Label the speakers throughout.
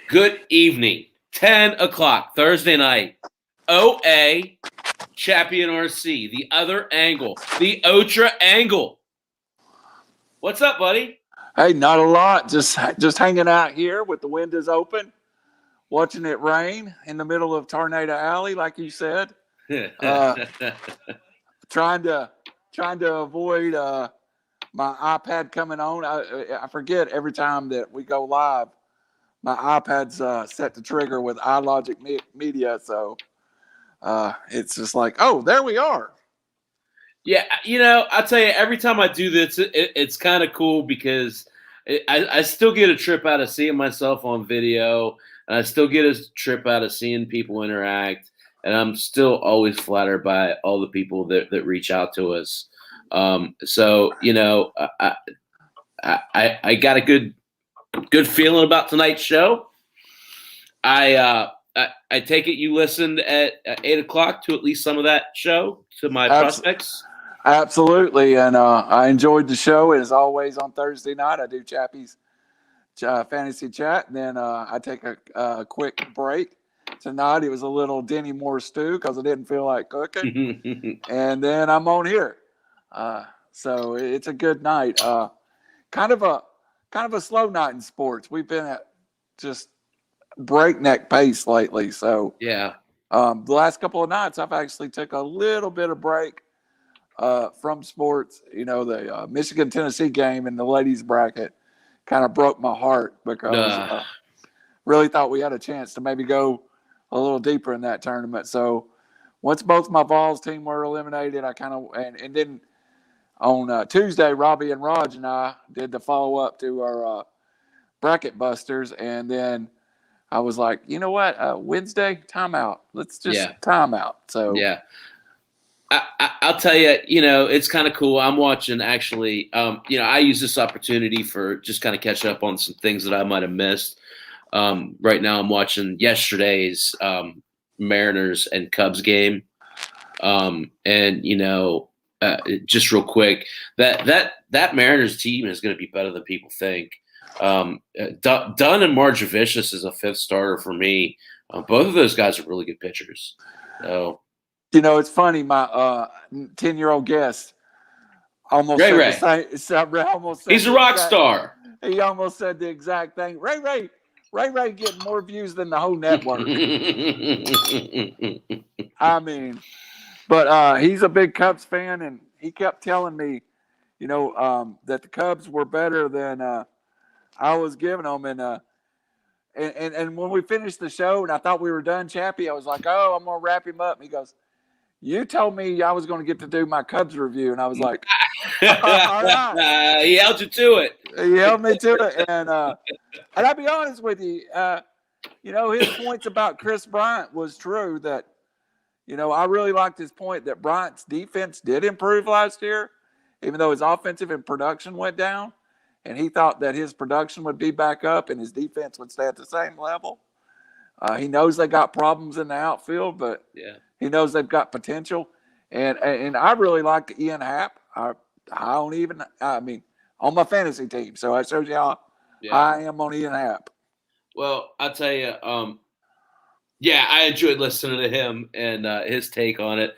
Speaker 1: Good evening. 10 o'clock, Thursday night. OA, Chappy and RC, the other angle, the Otra angle. What's up, buddy?
Speaker 2: Hey, not a lot. Just hanging out here with the windows open, watching it rain in the middle of Tornado Alley, like you said. Trying to avoid my iPad coming on. I forget every time that we go live. My iPad's set to trigger with iLogic Media, so it's just like, oh, there we are.
Speaker 1: Yeah, I'll tell you, every time I do this, it's kind of cool because I still get a trip out of seeing myself on video, and I still get a trip out of seeing people interact, and I'm still always flattered by all the people that reach out to us. So, I got a good feeling about tonight's show. I take it you listened at 8 o'clock to at least some of that show, to my prospects.
Speaker 2: Absolutely, and I enjoyed the show. As always, on Thursday night, I do Chappy's fantasy chat, and then I take a quick break. Tonight, it was a little Denny Moore stew because I didn't feel like cooking, and then I'm on here. So it's a good night. Kind of a slow night in sports. We've been at just breakneck pace lately. So
Speaker 1: yeah,
Speaker 2: the last couple of nights, I've actually took a little bit of break from sports. The Michigan-Tennessee game in the ladies bracket kind of broke my heart because really thought we had a chance to maybe go a little deeper in that tournament. So once both my Vols team were eliminated, I kind of and then on Tuesday, Robbie and Raj and I did the follow-up to our bracket busters, and then I was like, you know what, Wednesday, timeout. Let's just timeout. So
Speaker 1: yeah. I'll tell you, it's kind of cool. I'm watching, actually, I use this opportunity for just kind of catch up on some things that I might have missed. Right now I'm watching yesterday's Mariners and Cubs game. Just real quick, that Mariners team is going to be better than people think. Dunn and Marjavicius is a fifth starter for me. Both of those guys are really good pitchers. So.
Speaker 2: It's funny. My 10-year-old guest almost
Speaker 1: Ray
Speaker 2: said the same.
Speaker 1: He's a rock star.
Speaker 2: He almost said the exact thing. Ray getting more views than the whole network. I mean, but he's a big Cubs fan, and he kept telling me, that the Cubs were better than I was giving them, and when we finished the show and I thought we were done, Chappy, I was like, oh, I'm gonna wrap him up. And he goes, you told me I was going to get to do my Cubs review. And I was like, all right.
Speaker 1: He held you to it.
Speaker 2: He held me to it. And I'll be honest with you, his points about Chris Bryant was true that, I really liked his point that Bryant's defense did improve last year, even though his offensive and production went down. And he thought that his production would be back up and his defense would stay at the same level. He knows they got problems in the outfield, but he knows they've got potential. And I really like Ian Happ. On my fantasy team. So that shows you how I am on Ian Happ.
Speaker 1: Well, I'll tell you, I enjoyed listening to him and his take on it.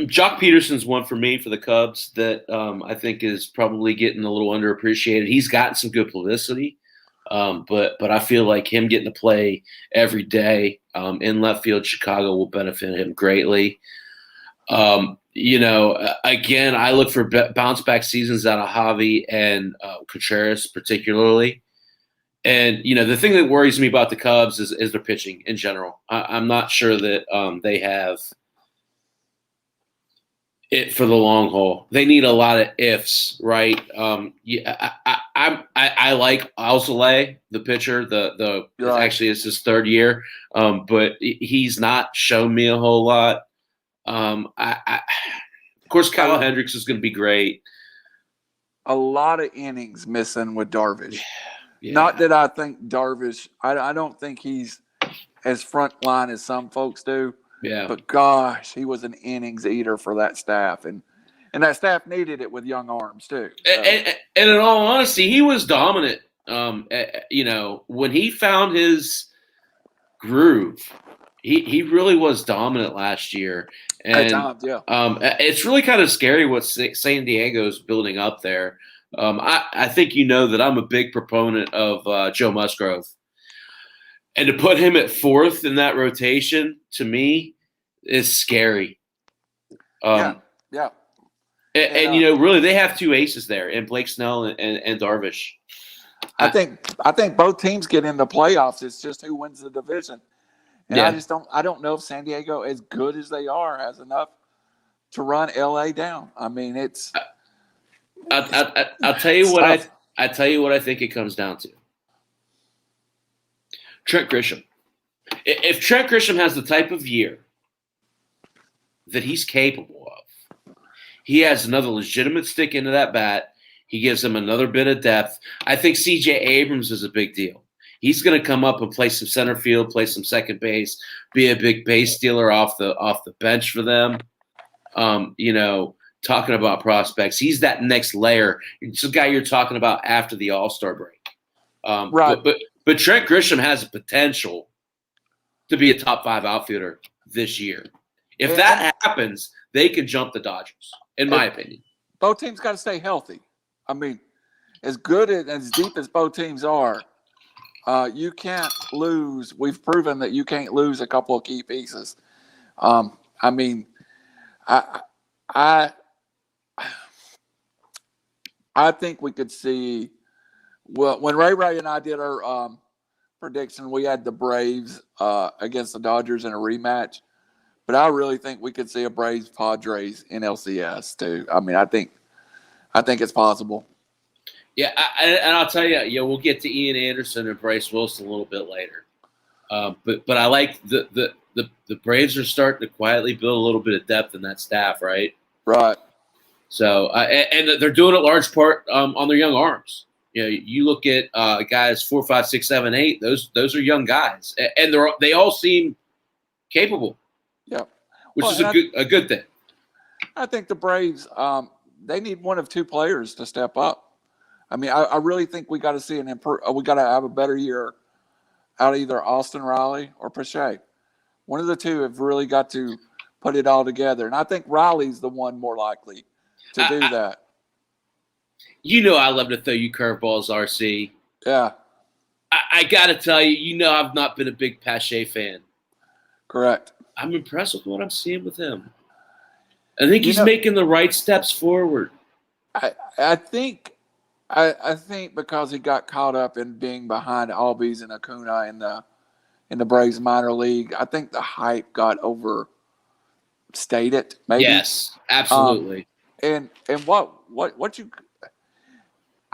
Speaker 1: Jock Peterson's one for me for the Cubs that I think is probably getting a little underappreciated. He's gotten some good publicity. But I feel like him getting to play every day in left field, Chicago will benefit him greatly. Again, I look for bounce back seasons out of Javi and Contreras particularly. And, the thing that worries me about the Cubs is their pitching in general. I'm not sure that they have it for the long haul. They need a lot of ifs, right? I like Alzolay, the pitcher. Actually it's his third year, but he's not shown me a whole lot. Of course, Kyle Hendricks is going to be great.
Speaker 2: A lot of innings missing with Darvish. Yeah. Not that I think Darvish. I don't think he's as front line as some folks do.
Speaker 1: Yeah.
Speaker 2: But gosh, he was an innings eater for that staff, and that staff needed it with young arms too.
Speaker 1: So. And in all honesty, he was dominant When he found his groove, he really was dominant last year.
Speaker 2: At
Speaker 1: And
Speaker 2: times, yeah.
Speaker 1: It's really kind of scary what San Diego's building up there. I think that I'm a big proponent of Joe Musgrove. And to put him at fourth in that rotation, to me, is scary.
Speaker 2: Yeah.
Speaker 1: And really, they have two aces there, and Blake Snell and Darvish.
Speaker 2: I think both teams get into playoffs. It's just who wins the division. And
Speaker 1: Yeah.
Speaker 2: I don't know if San Diego, as good as they are, has enough to run LA down. I mean, it's.
Speaker 1: I'll tell you what I tell you what I think it comes down to. Trent Grisham. If Trent Grisham has the type of year that he's capable of, he has another legitimate stick into that bat. He gives him another bit of depth. I think C.J. Abrams is a big deal. He's going to come up and play some center field, play some second base, be a big base stealer off the bench for them. Talking about prospects, he's that next layer. It's the guy you're talking about after the All-Star break.
Speaker 2: Right.
Speaker 1: But Trent Grisham has the potential to be a top 5 outfielder this year. If that happens, they can jump the Dodgers, in my opinion.
Speaker 2: Both teams got to stay healthy. I mean, as good and as deep as both teams are, you can't lose. We've proven that you can't lose a couple of key pieces. I think we could see. Well, when Ray and I did our prediction, we had the Braves against the Dodgers in a rematch. But I really think we could see a Braves Padres in LCS too. I mean, I think it's possible.
Speaker 1: Yeah, and I'll tell you, we'll get to Ian Anderson and Bryce Wilson a little bit later. But I like the Braves are starting to quietly build a little bit of depth in that staff, right?
Speaker 2: Right.
Speaker 1: So and they're doing it large part on their young arms. You look at guys 4, 5, 6, 7, 8. Those are young guys, and they all seem capable.
Speaker 2: Yeah,
Speaker 1: which is a good thing.
Speaker 2: I think the Braves they need one of two players to step up. I mean, I really think we got to see we got to have a better year out of either Austin Riley or Pache. One of the two have really got to put it all together, and I think Riley's the one more likely to do that.
Speaker 1: I love to throw you curveballs, RC.
Speaker 2: Yeah.
Speaker 1: I got to tell you, I've not been a big Pache fan.
Speaker 2: Correct.
Speaker 1: I'm impressed with what I'm seeing with him. I think he's making the right steps forward.
Speaker 2: I think because he got caught up in being behind Albies and Acuna in the Braves minor league, I think the hype got overstated. Maybe.
Speaker 1: Yes, absolutely.
Speaker 2: And what you,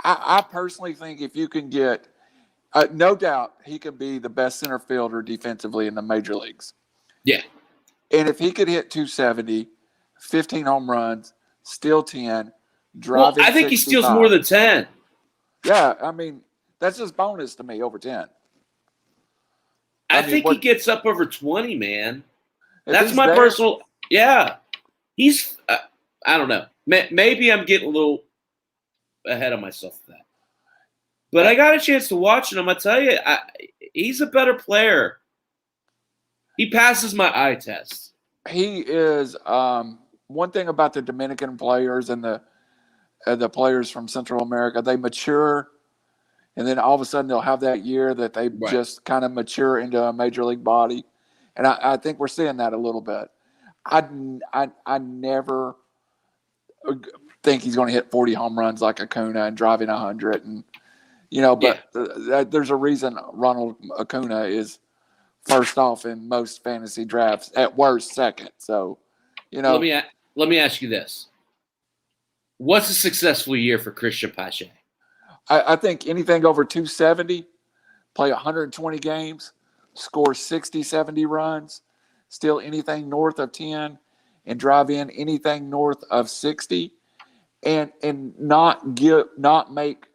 Speaker 2: I personally think if you can get, no doubt he can be the best center fielder defensively in the major leagues.
Speaker 1: Yeah.
Speaker 2: And if he could hit 270, 15 home runs, steal 10, drive in
Speaker 1: I think
Speaker 2: 65,
Speaker 1: he steals more than 10.
Speaker 2: Yeah, I mean, that's just bonus to me over 10.
Speaker 1: I think he gets up over 20, man. That's my personal – yeah. He's I don't know. Maybe I'm getting a little ahead of myself with that. But I got a chance to watch him. I tell you, he's a better player. He passes my eye test.
Speaker 2: He is one thing about the Dominican players and the players from Central America, they mature, and then all of a sudden they'll have that year that they just kind of mature into a major league body. And I think we're seeing that a little bit. I never think he's going to hit 40 home runs like Acuna and driving 100. And, but there's a reason Ronald Acuna is first off in most fantasy drafts, at worst second. So,
Speaker 1: Let me ask you this. What's a successful year for Christian Pache?
Speaker 2: I think anything over 270, play 120 games, score 60, 70 runs, steal anything north of 10, and drive in anything north of 60, and not make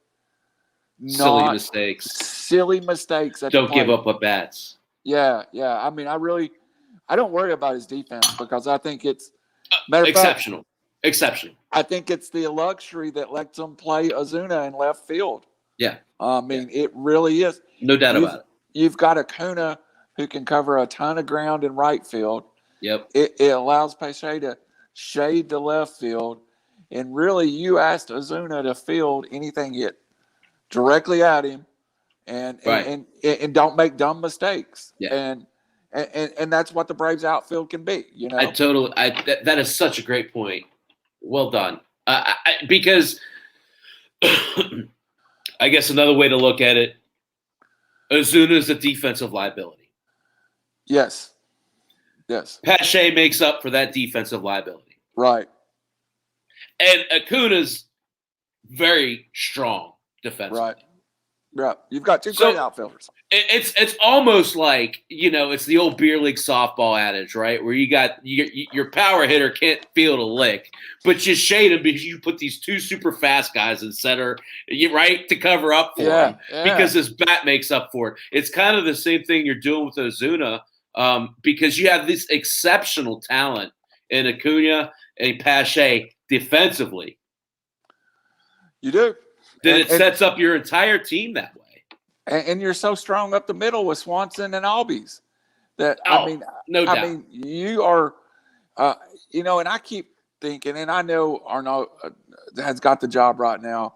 Speaker 1: silly mistakes.
Speaker 2: Silly mistakes.
Speaker 1: Don't give up at bats.
Speaker 2: Yeah. I mean, I don't worry about his defense because I think it's
Speaker 1: exceptional. Exceptional.
Speaker 2: I think it's the luxury that lets him play Ozuna in left field.
Speaker 1: Yeah.
Speaker 2: I mean, it really is.
Speaker 1: No doubt about it.
Speaker 2: You've got Acuna who can cover a ton of ground in right field.
Speaker 1: Yep.
Speaker 2: It allows Pache to shade to left field. And really, you asked Ozuna to field anything hit directly at him and don't make dumb mistakes.
Speaker 1: Yeah.
Speaker 2: And that's what the Braves outfield can be, you know.
Speaker 1: That is such a great point. Well done. Because I guess another way to look at it, Ozuna is a defensive liability.
Speaker 2: Yes. Yes.
Speaker 1: Pache makes up for that defensive liability.
Speaker 2: Right.
Speaker 1: And Acuna's very strong defensively.
Speaker 2: Right. Yeah. You've got two great outfielders.
Speaker 1: It's almost like, it's the old beer league softball adage, right? Where you got your power hitter can't field a lick, but you shade him because you put these two super fast guys in center, right, to cover up for him because his bat makes up for it. It's kind of the same thing you're doing with Ozuna because you have this exceptional talent in Acuna and Pache defensively.
Speaker 2: You do.
Speaker 1: Then it sets up your entire team that way.
Speaker 2: And you're so strong up the middle with Swanson and Albies that
Speaker 1: no doubt.
Speaker 2: I mean, you are, and I keep thinking, and I know Arnaud has got the job right now,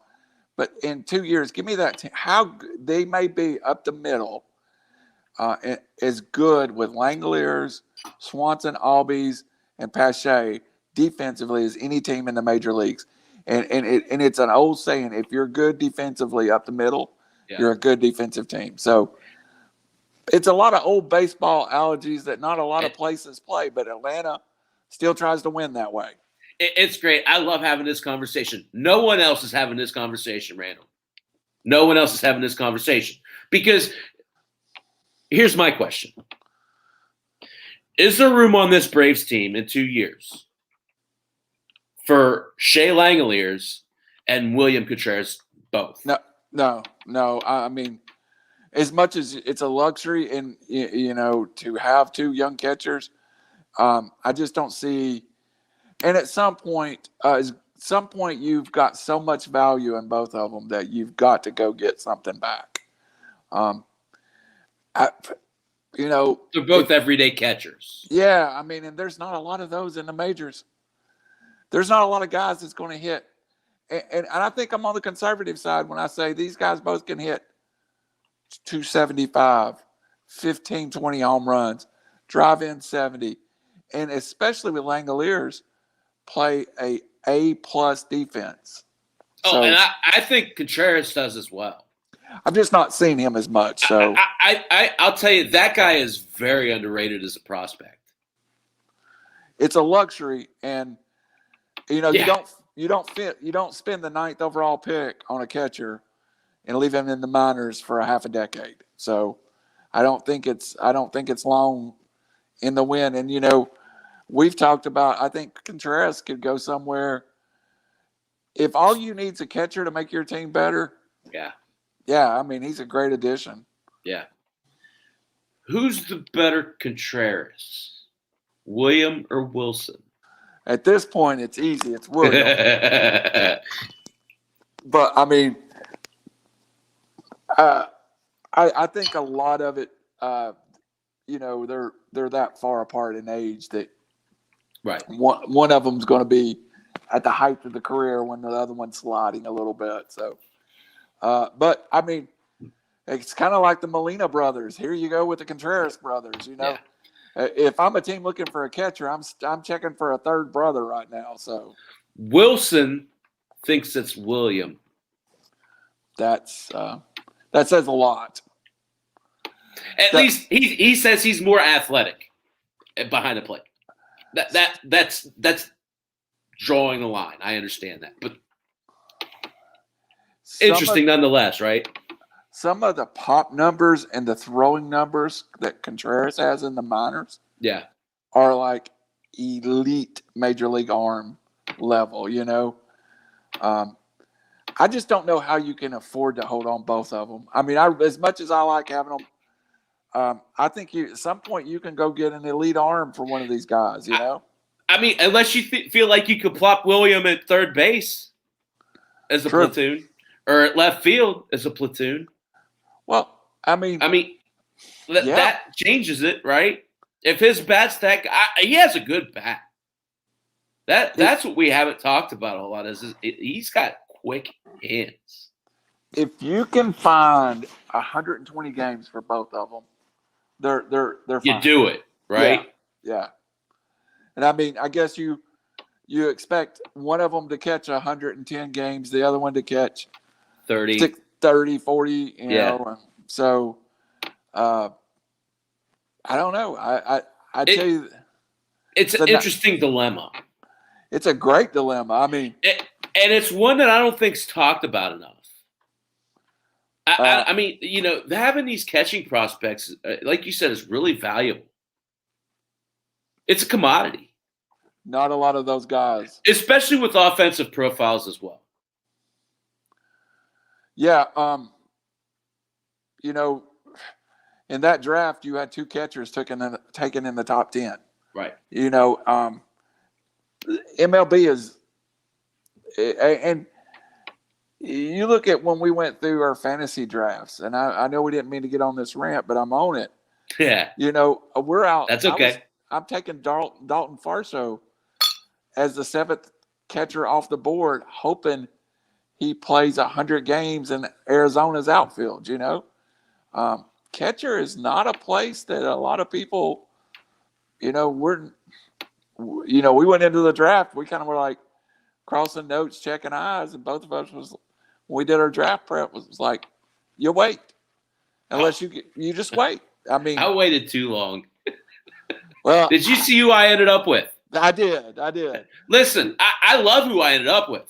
Speaker 2: but in 2 years, give me that. How they may be up the middle, as good with Langoliers, Swanson, Albies, and Pache defensively as any team in the major leagues. And it's an old saying: if you're good defensively up the middle, you're a good defensive team. So it's a lot of old baseball allergies that not a lot of places play, but Atlanta still tries to win that way.
Speaker 1: It's great. I love having this conversation. No one else is having this conversation, Randall. No one else is having this conversation. Because here's my question. Is there room on this Braves team in 2 years for Shea Langoliers and William Contreras both?
Speaker 2: No. I mean, as much as it's a luxury and, to have two young catchers, I just don't see. And at some point, you've got so much value in both of them that you've got to go get something back.
Speaker 1: They're both everyday catchers.
Speaker 2: Yeah, I mean, and there's not a lot of those in the majors. There's not a lot of guys that's going to hit. And I think I'm on the conservative side when I say these guys both can hit 275, 15, 20 home runs, drive in 70, and especially with Langoliers, play A+ defense.
Speaker 1: And I think Contreras does as well.
Speaker 2: I've just not seen him as much. So
Speaker 1: I'll tell you, that guy is very underrated as a prospect.
Speaker 2: It's a luxury, and you don't spend the 9th overall pick on a catcher and leave him in the minors for a half a decade. So I don't think it's long in the wind. And we've talked about, I think Contreras could go somewhere. If all you need is a catcher to make your team better. Yeah, I mean, he's a great addition.
Speaker 1: Yeah. Who's the better Contreras? William or Wilson?
Speaker 2: At this point, it's easy. It's William. But, I mean, I think a lot of it, they're that far apart in age that one of them's going to be at the height of the career when the other one's sliding a little bit. So, but, I mean, it's kind of like the Molina brothers. Here you go with the Contreras brothers, Yeah. If I'm a team looking for a catcher, I'm checking for a third brother right now. So
Speaker 1: Wilson thinks it's William.
Speaker 2: That says a lot.
Speaker 1: At least he says he's more athletic behind the plate. That's drawing the line. I understand that, but interesting nonetheless, right?
Speaker 2: Some of the pop numbers and the throwing numbers that Contreras has in the minors are like elite major league arm level, I just don't know how you can afford to hold on both of them. I mean, as much as I like having them, I think at some point you can go get an elite arm for one of these guys,
Speaker 1: I mean, unless you feel like you could plop William at third base as a platoon. or at left field as a platoon.
Speaker 2: Well, I mean,
Speaker 1: that changes it, right? If his bat's he has a good bat. That's what we haven't talked about a lot. He's got quick hands.
Speaker 2: If you can find 120 games for both of them, they're fine.
Speaker 1: You do it, right?
Speaker 2: Yeah. And I mean, I guess you expect one of them to catch 110 games, the other one to catch
Speaker 1: 30,
Speaker 2: 40, you know. So I don't know. I tell you,
Speaker 1: it's an interesting dilemma.
Speaker 2: It's a great dilemma. I mean,
Speaker 1: and it's one that I don't think's talked about enough. I mean, you know, having these catching prospects, like you said, is really valuable. It's a commodity.
Speaker 2: Not a lot of those guys.
Speaker 1: Especially with offensive profiles as well.
Speaker 2: Yeah. You know, in that draft, you had two catchers taken in the top 10.
Speaker 1: Right.
Speaker 2: You know, MLB is – and you look at when we went through our fantasy drafts, and I know we didn't mean to get on this rant, but I'm on it.
Speaker 1: Yeah.
Speaker 2: You know, we're out.
Speaker 1: That's okay.
Speaker 2: I'm taking Dalton Varsho as the 7th catcher off the board, hoping he plays 100 games in Arizona's outfield, you know. Catcher is not a place that a lot of people, you know, we went into the draft, we kind of were like crossing notes, checking eyes, and both of us when we did our draft prep was like, you wait. Unless you just wait. I mean,
Speaker 1: I waited too long.
Speaker 2: Well,
Speaker 1: did you see who I ended up with?
Speaker 2: I did.
Speaker 1: Listen, I love who I ended up with.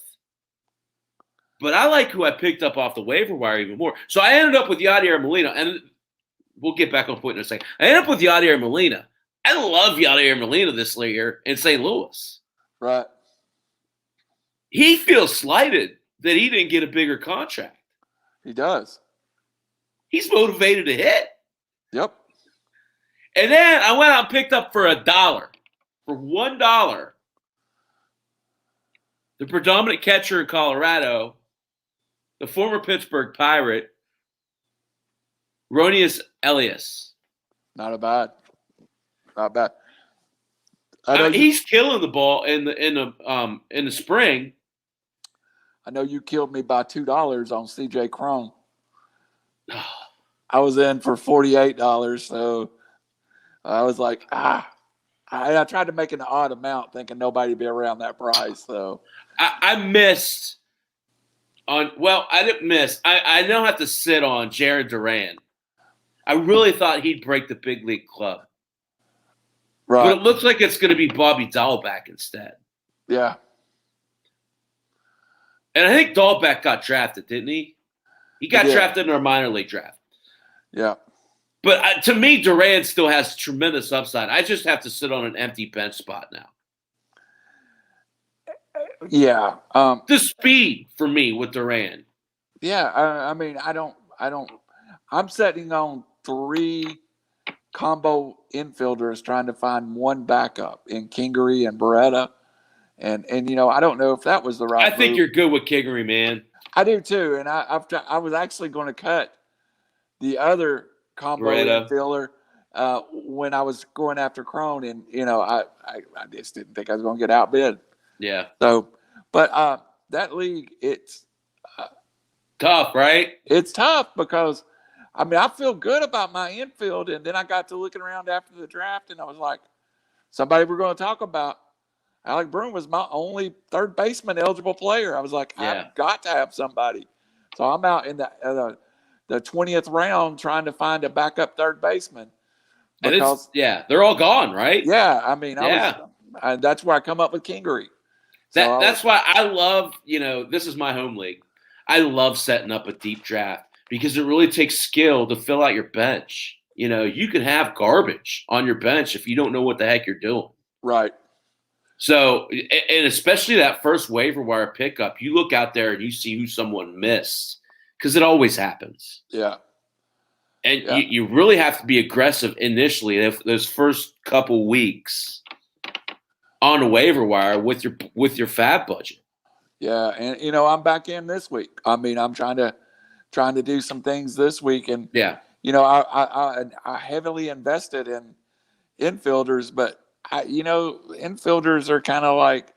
Speaker 1: But I like who I picked up off the waiver wire even more. So I ended up with Yadier Molina, and we'll get back on point in a second. I ended up with Yadier Molina. I love Yadier Molina this year in St. Louis.
Speaker 2: Right.
Speaker 1: He feels slighted that he didn't get a bigger contract.
Speaker 2: He does.
Speaker 1: He's motivated to hit.
Speaker 2: Yep.
Speaker 1: And then I went out and picked up for $1. For $1, the predominant catcher in Colorado, the former Pittsburgh Pirate, Ronius Elias.
Speaker 2: Not bad.
Speaker 1: He's killing the ball in the spring.
Speaker 2: I know you killed me by $2 on CJ Cron. I was in for $48, so I was like, I tried to make an odd amount, thinking nobody'd be around that price. So
Speaker 1: I missed on. Well, I didn't miss. I don't have to sit on Jared Duran. I really thought he'd break the big league club,
Speaker 2: right?
Speaker 1: But it looks like it's going to be Bobby Dahlbeck instead.
Speaker 2: Yeah.
Speaker 1: And I think Dahlbeck got drafted, didn't he? He got drafted in our minor league draft.
Speaker 2: Yeah.
Speaker 1: But to me, Duran still has tremendous upside. I just have to sit on an empty bench spot now.
Speaker 2: Yeah.
Speaker 1: The speed for me with Duran.
Speaker 2: Yeah. I mean, I'm sitting on 3 combo infielders trying to find one backup in Kingery and Beretta. And you know, I don't know if that was the right
Speaker 1: I think
Speaker 2: move.
Speaker 1: you're good with Kingery, man.
Speaker 2: I do too. And I was actually going to cut the other combo infielder when I was going after Cron, and you know, I just didn't think I was going to get outbid.
Speaker 1: Yeah.
Speaker 2: So, but that league, it's
Speaker 1: tough, right?
Speaker 2: It's tough because, I mean, I feel good about my infield, and then I got to looking around after the draft, and I was like, somebody we're going to talk about. Alec Broom was my only third baseman eligible player. I was like, I've got to have somebody. So I'm out in the 20th round trying to find a backup third baseman.
Speaker 1: Because, they're all gone, right?
Speaker 2: Yeah, I mean, that's where I come up with Kingery. So
Speaker 1: that's why I love, you know, this is my home league. I love setting up a deep draft because it really takes skill to fill out your bench. You know, you can have garbage on your bench if you don't know what the heck you're doing.
Speaker 2: Right.
Speaker 1: So, and especially that first waiver wire pickup, you look out there and you see who someone missed because it always happens.
Speaker 2: Yeah.
Speaker 1: And you really have to be aggressive initially those first couple weeks on a waiver wire with your fab budget.
Speaker 2: Yeah, and I'm back in this week. I mean, I'm trying to do some things this week, and
Speaker 1: Yeah.
Speaker 2: I heavily invested in infielders, but infielders are kind of like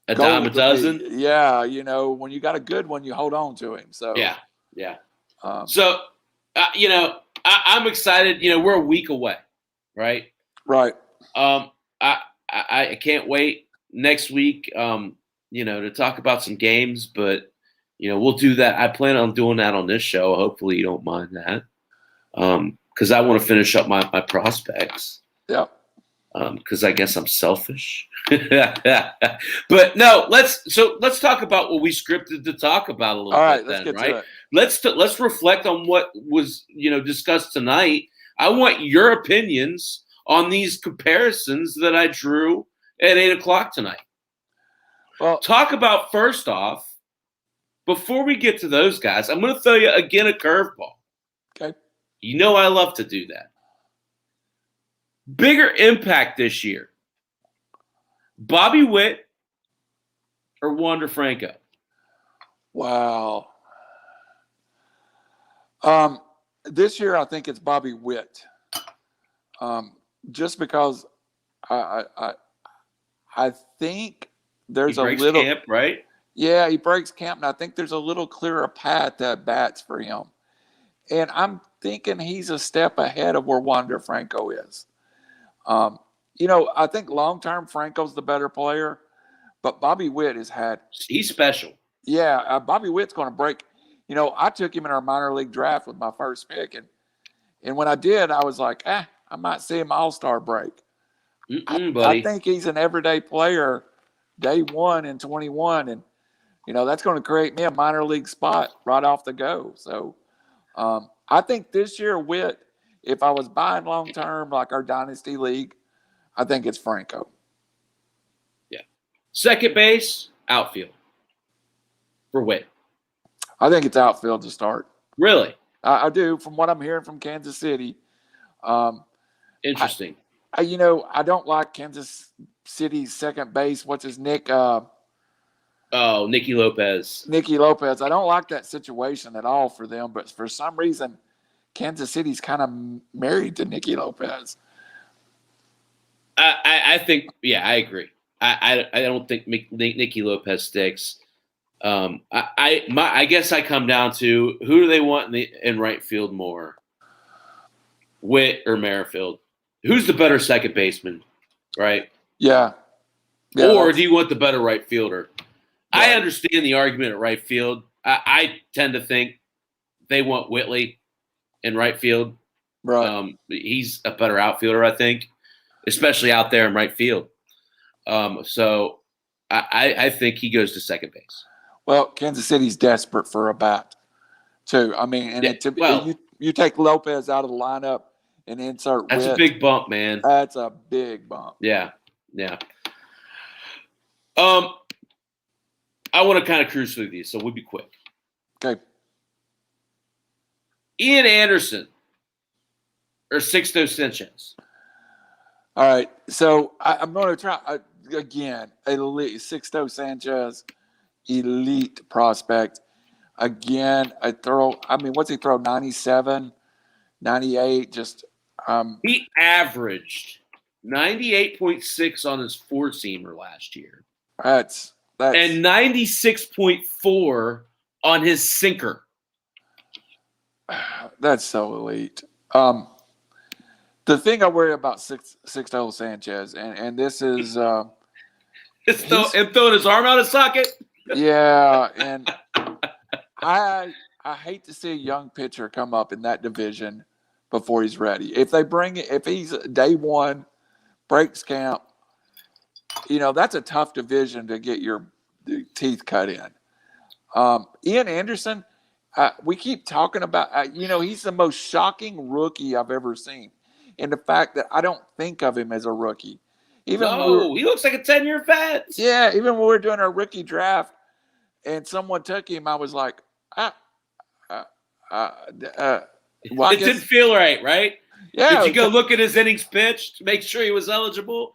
Speaker 1: A dime a
Speaker 2: gold to me.
Speaker 1: dozen.
Speaker 2: Yeah, when you got a good one, you hold on to him. So
Speaker 1: Yeah. Yeah.
Speaker 2: um,
Speaker 1: So, I'm excited. We're a week away, right?
Speaker 2: right.
Speaker 1: I can't wait next week, to talk about some games, but we'll do that. I plan on doing that on this show. Hopefully you don't mind that. Because I want to finish up my prospects.
Speaker 2: Yeah.
Speaker 1: Because I guess I'm selfish. But no, let's talk about what we scripted to talk about a little
Speaker 2: All
Speaker 1: bit
Speaker 2: right, let's
Speaker 1: then,
Speaker 2: get
Speaker 1: right?
Speaker 2: to it.
Speaker 1: Let's reflect on what was discussed tonight. I want your opinions on these comparisons that I drew at 8:00 tonight.
Speaker 2: Well,
Speaker 1: Talk about, first off, before we get to those guys, I'm going to throw you again a curveball.
Speaker 2: okay.
Speaker 1: I love to do that. Bigger impact this year, Bobby Witt or Wander Franco?
Speaker 2: Wow. This year I think it's Bobby Witt. Just because I think there's
Speaker 1: He breaks
Speaker 2: a little
Speaker 1: camp, right?
Speaker 2: Yeah, he breaks camp, and I think there's a little clearer path at bats for him. And I'm thinking he's a step ahead of where Wander Franco is. I think long-term Franco's the better player, but Bobby Witt has had.
Speaker 1: He's special.
Speaker 2: Yeah, Bobby Witt's going to break. I took him in our minor league draft with my first pick, and when I did, I was like, I might see him all-star break.
Speaker 1: Buddy.
Speaker 2: I think he's an everyday player day one in 21, and that's going to create me a minor league spot right off the go. So I think this year, Witt, if I was buying long-term like our Dynasty League, I think it's Franco.
Speaker 1: Yeah. Second base, outfield for Witt.
Speaker 2: I think it's outfield to start.
Speaker 1: Really?
Speaker 2: I do, from what I'm hearing from Kansas City.
Speaker 1: Interesting.
Speaker 2: I don't like Kansas City's second base. What's his Nick?
Speaker 1: Nicky Lopez.
Speaker 2: Nicky Lopez. I don't like that situation at all for them, but for some reason, Kansas City's kind of married to Nicky Lopez.
Speaker 1: I think, yeah, I agree. I don't think Nicky Lopez sticks. I guess I come down to, who do they want in right field more, Witt or Merrifield? Who's the better second baseman, right?
Speaker 2: Yeah.
Speaker 1: Or do you want the better right fielder? Right. I understand the argument at right field. I tend to think they want Whitley in right field.
Speaker 2: Right.
Speaker 1: He's a better outfielder, I think, especially out there in right field. So I think he goes to second base.
Speaker 2: Well, Kansas City's desperate for a bat, too. I mean, and you take Lopez out of the lineup and insert
Speaker 1: That's
Speaker 2: Witt.
Speaker 1: a big bump, man.
Speaker 2: That's a big bump.
Speaker 1: Yeah. I want to kind of cruise through these, so we'll be quick.
Speaker 2: Okay.
Speaker 1: Ian Anderson or Sixto Sanchez?
Speaker 2: All right. So I'm going to try again. Elite Sixto Sanchez, elite prospect. Again, what's he throw? 97, 98. Just
Speaker 1: he averaged 98.6 on his four-seamer last year.
Speaker 2: That's
Speaker 1: and 96.4 on his sinker.
Speaker 2: That's so elite. The thing I worry about Sixto Sanchez, and this is
Speaker 1: him throwing his arm out of socket.
Speaker 2: Yeah, and I hate to see a young pitcher come up in that division before he's ready. If he's day one, breaks camp, that's a tough division to get your teeth cut in. Ian Anderson, we keep talking about, he's the most shocking rookie I've ever seen. And the fact that I don't think of him as a rookie.
Speaker 1: He looks like a 10-year vet.
Speaker 2: Yeah, even when we were doing our rookie draft and someone took him, I was like,
Speaker 1: it didn't feel right?
Speaker 2: Yeah.
Speaker 1: Did you go look at his innings pitched to make sure he was eligible?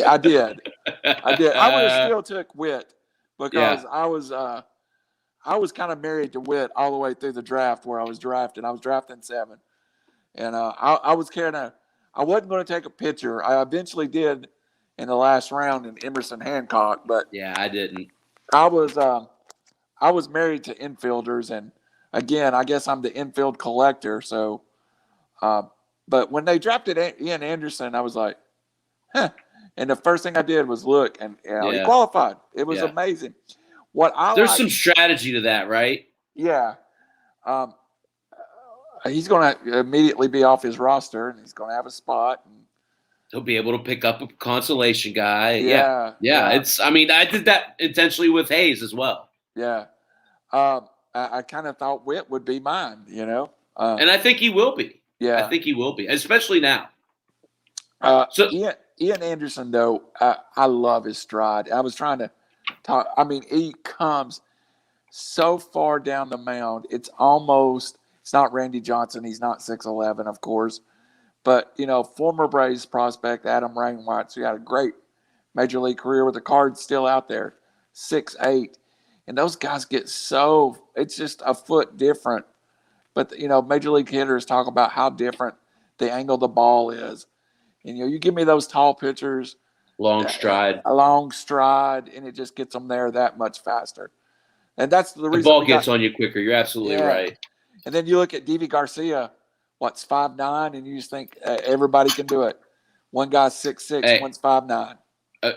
Speaker 2: I did. I would have still took Witt because I was kind of married to Witt all the way through the draft where I was drafted. I was drafted in 7. And I was I wasn't going to take a pitcher. I eventually did in the last round in Emerson Hancock, but
Speaker 1: yeah, I didn't.
Speaker 2: I was married to infielders, and again, I guess I'm the infield collector. So, but when they drafted Ian Anderson, I was like, huh. And the first thing I did was look, and he qualified. It was amazing.
Speaker 1: There's some strategy to that, right?
Speaker 2: Yeah. He's going to immediately be off his roster, and he's going to have a spot. And
Speaker 1: he'll be able to pick up a consolation guy.
Speaker 2: Yeah.
Speaker 1: I mean, I did that intentionally with Hayes as well.
Speaker 2: Yeah. I kind of thought Witt would be mine,
Speaker 1: and I think he will be.
Speaker 2: Yeah.
Speaker 1: I think he will be, especially now.
Speaker 2: So Ian Anderson, though, I love his stride. I was trying to talk. I mean, he comes so far down the mound. It's not Randy Johnson. He's not 6'11", of course. But, former Braves prospect Adam Rainwright, who had a great major league career with the Cards still out there, 6'8". And those guys it's just a foot different. But, major league hitters talk about how different the angle of the ball is. And, you give me those tall pitchers.
Speaker 1: A long stride,
Speaker 2: and it just gets them there that much faster. And that's the reason
Speaker 1: the ball gets on you quicker. You're absolutely right.
Speaker 2: And then you look at Deivi Garcia, 5'9", and you just think everybody can do it. One guy's 6'6", one's 5'9".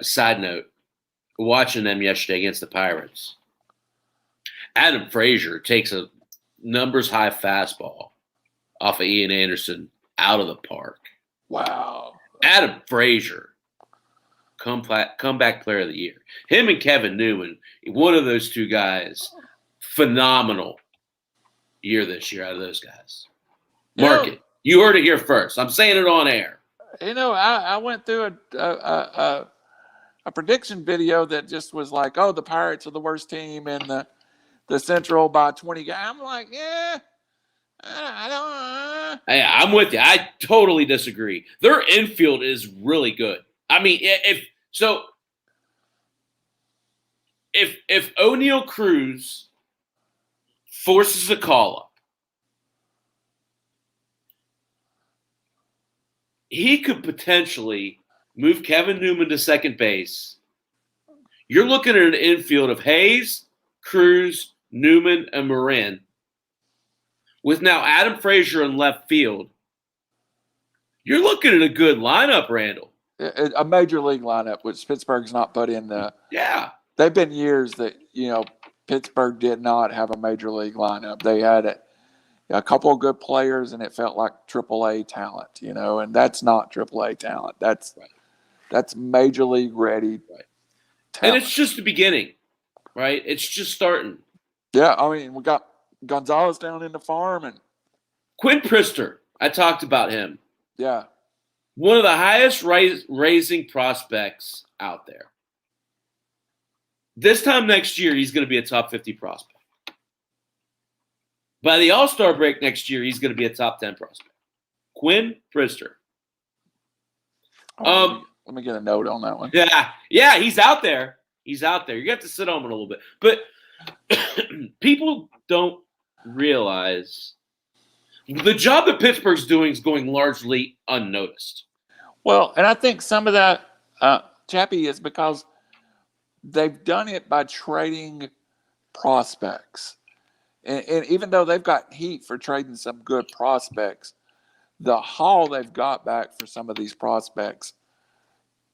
Speaker 1: Side note, watching them yesterday against the Pirates, Adam Frazier takes a numbers-high fastball off of Ian Anderson out of the park.
Speaker 2: Wow.
Speaker 1: Adam Frazier, comeback player of the year. Him and Kevin Newman, one of those two guys, phenomenal year this year out of those guys. Mark it. You heard it here first. I'm saying it on air.
Speaker 2: I went through a prediction video that just was like, oh, the Pirates are the worst team in the Central by 20 guys. I'm like, I don't.
Speaker 1: Hey, I'm with you. I totally disagree. Their infield is really good. I mean, if O'Neal Cruz forces a call up, he could potentially move Kevin Newman to second base. You're looking at an infield of Hayes, Cruz, Newman, and Marin. With now Adam Frazier in left field, you're looking at a good lineup, Randall.
Speaker 2: A major league lineup, which Pittsburgh's not put in the.
Speaker 1: Yeah.
Speaker 2: They've been years that, Pittsburgh did not have a major league lineup. They had a couple of good players, and it felt like AAA talent, and that's not AAA talent. That's major league ready.
Speaker 1: Right. And it's just the beginning, right? It's just starting.
Speaker 2: Yeah, I mean, we got Gonzalez down in the farm, and
Speaker 1: Quinn Priester. I talked about him.
Speaker 2: Yeah.
Speaker 1: One of the highest raising prospects out there. This time next year, he's going to be a top 50 prospect. By the All-Star break next year, he's going to be a top 10 prospect. Quinn Priester.
Speaker 2: Let me get a note on that one.
Speaker 1: Yeah, he's out there. He's out there. You have to sit on him a little bit. But people don't realize the job that Pittsburgh's doing is going largely unnoticed.
Speaker 2: Well, and I think some of that, Chappy, is because they've done it by trading prospects. And even though they've got heat for trading some good prospects, the haul they've got back for some of these prospects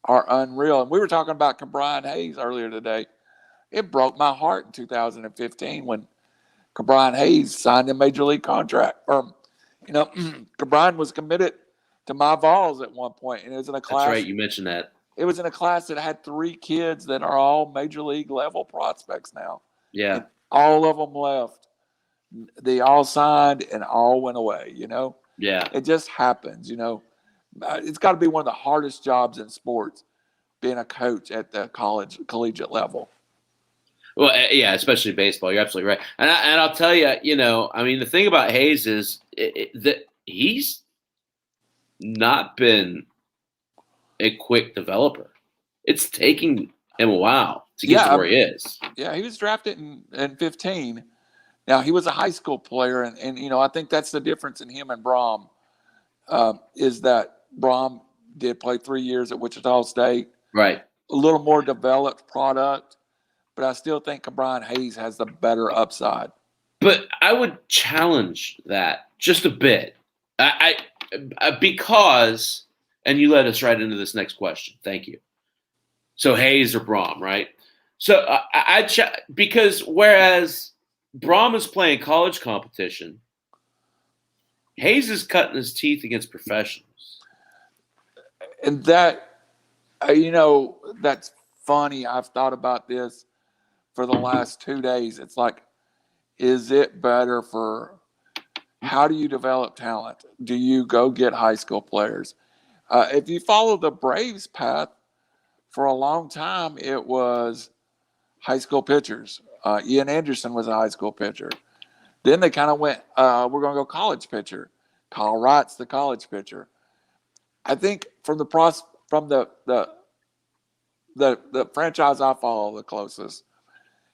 Speaker 2: are unreal. And we were talking about Cabrian Hayes earlier today. It broke my heart in 2015 when Cabrian Hayes signed a major league contract. Cabrian was committed to my Vols at one point, and it was in a class.
Speaker 1: That's right, you mentioned that.
Speaker 2: It was in a class that had 3 kids that are all major league level prospects now.
Speaker 1: Yeah.
Speaker 2: And all of them left. They all signed and all went away,
Speaker 1: Yeah.
Speaker 2: It just happens, It's got to be one of the hardest jobs in sports, being a coach at the collegiate level.
Speaker 1: Well, yeah, especially baseball. You're absolutely right. And I'll tell you, the thing about Hayes is that he's not been a quick developer. It's taking him a while. to get to where he is.
Speaker 2: Yeah, he was drafted in 15. Now, he was a high school player, and I think that's the difference in him and Braum, is that Braum did play 3 years at Wichita State.
Speaker 1: Right.
Speaker 2: A little more developed product, but I still think Cabrian Hayes has the better upside.
Speaker 1: But I would challenge that just a bit. Because, and you led us right into this next question. Thank you. So Hayes or Braum, right? So because whereas Braum is playing college competition, Hayes is cutting his teeth against professionals.
Speaker 2: And that, that's funny. I've thought about this for the last 2 days. It's like, is it better for how do you develop talent? Do you go get high school players? If you follow the Braves path, for a long time, it was high school pitchers. Ian Anderson was a high school pitcher. Then they kind of went, we're going to go college pitcher. Kyle Wright's the college pitcher. I think from the franchise I follow the closest,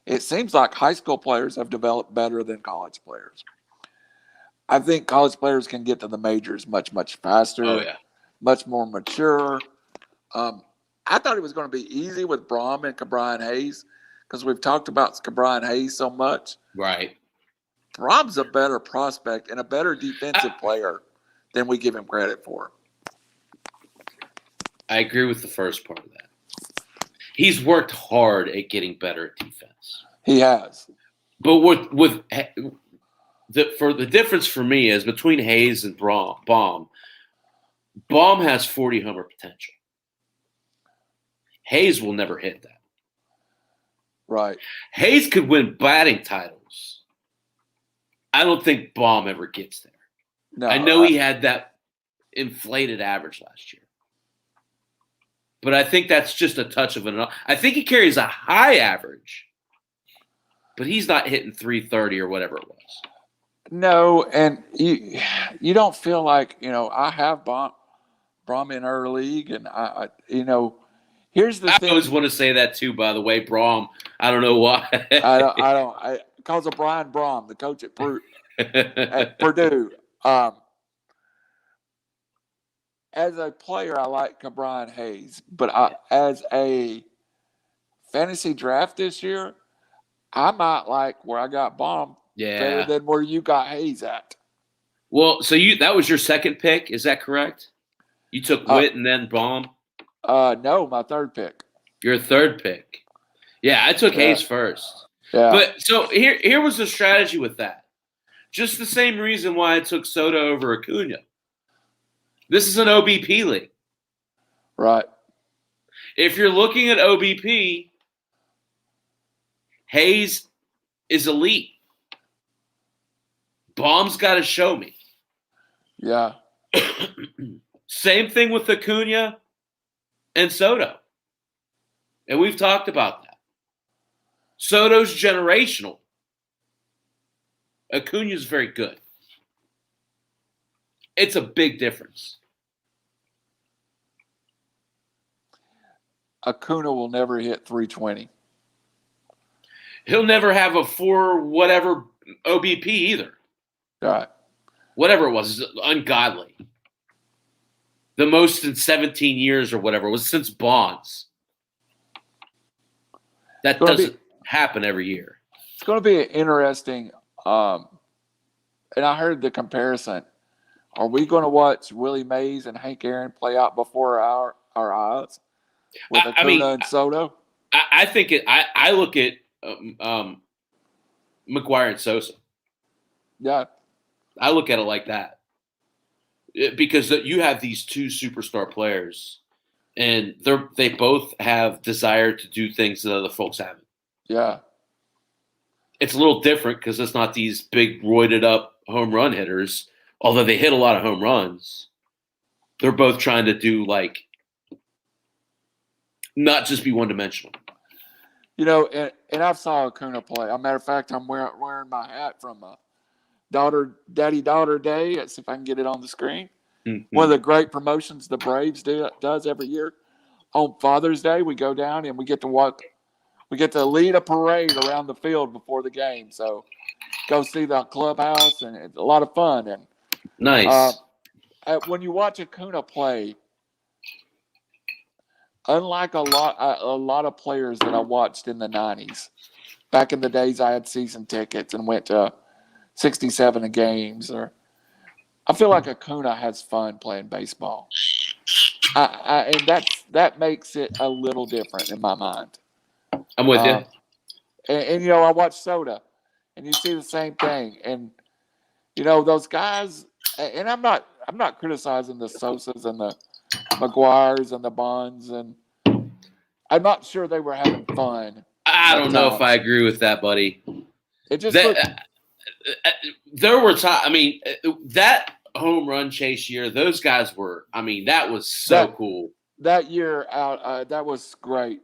Speaker 2: it seems like high school players have developed better than college players. I think college players can get to the majors much, much faster.
Speaker 1: Oh, yeah.
Speaker 2: Much more mature. I thought it was going to be easy with Braum and Cabrian Hayes because we've talked about Cabrian Hayes so much.
Speaker 1: Right.
Speaker 2: Braum's a better prospect and a better defensive player than we give him credit for.
Speaker 1: I agree with the first part of that. He's worked hard at getting better at defense.
Speaker 2: He has.
Speaker 1: But the difference for me is between Hayes and Braum has 40 homer potential. Hayes will never hit that.
Speaker 2: Right.
Speaker 1: Hayes could win batting titles. I don't think Braum ever gets there.
Speaker 2: No,
Speaker 1: I know he had that inflated average last year. But I think that's just a touch of an. I think he carries a high average, but he's not hitting 330 or whatever it was.
Speaker 2: No, and you don't feel like, I have Braum in our league, and I here's the thing.
Speaker 1: I always want to say that too, by the way, Braum. I don't know why.
Speaker 2: Because of Brian Braum, the coach at Purdue. As a player, I like Cabrian Hayes, but as a fantasy draft this year, I might like where I got Braum better than where you got Hayes at.
Speaker 1: Well, so that was your second pick, is that correct? You took Witt and then Braum?
Speaker 2: No, my third pick.
Speaker 1: Your third pick. Yeah, I took Hayes first.
Speaker 2: Yeah.
Speaker 1: But so here was the strategy with that. Just the same reason why I took Soto over Acuna. This is an OBP league.
Speaker 2: Right.
Speaker 1: If you're looking at OBP, Hayes is elite. Braum's got to show me.
Speaker 2: Yeah.
Speaker 1: Same thing with Acuna and Soto. And we've talked about that. Soto's generational. Acuna's very good. It's a big difference.
Speaker 2: Acuna will never hit 320.
Speaker 1: He'll never have a 4 whatever OBP either.
Speaker 2: Right.
Speaker 1: Whatever it was, ungodly. The most in 17 years or whatever it was since Bonds. That doesn't happen every year.
Speaker 2: It's going to be interesting. And I heard the comparison. Are we going to watch Willie Mays and Hank Aaron play out before our eyes with Acuna and Soto?
Speaker 1: I think I look at McGuire and Sosa.
Speaker 2: Yeah.
Speaker 1: I look at it like that. Because you have these two superstar players, and they both have desire to do things that other folks haven't.
Speaker 2: Yeah.
Speaker 1: It's a little different because it's not these big roided up home run hitters, although they hit a lot of home runs. They're both trying to do not just be one dimensional.
Speaker 2: And I saw Acuna play. As a matter of fact, I'm wearing my hat from Daddy-Daughter Day. Let's see if I can get it on the screen. Mm-hmm. One of the great promotions the Braves does every year. On Father's Day, we go down and we get to walk We get to lead a parade around the field before the game. So go see the clubhouse, and it's a lot of fun. And
Speaker 1: Nice.
Speaker 2: when you watch Acuna play, unlike a lot of players that I watched in the 90s, back in the days I had season tickets and went to 67 games, I feel like Acuna has fun playing baseball. And that makes it a little different in my mind.
Speaker 1: I'm with you.
Speaker 2: And I watch Soda, and you see the same thing. And those guys. And I'm not criticizing the Sosas and the McGuires and the Bonds, and I'm not sure they were having fun.
Speaker 1: I don't know if I agree with that, buddy.
Speaker 2: It just
Speaker 1: there were times. I mean, that home run chase year, those guys were. I mean, that was so cool.
Speaker 2: That year out, that was great.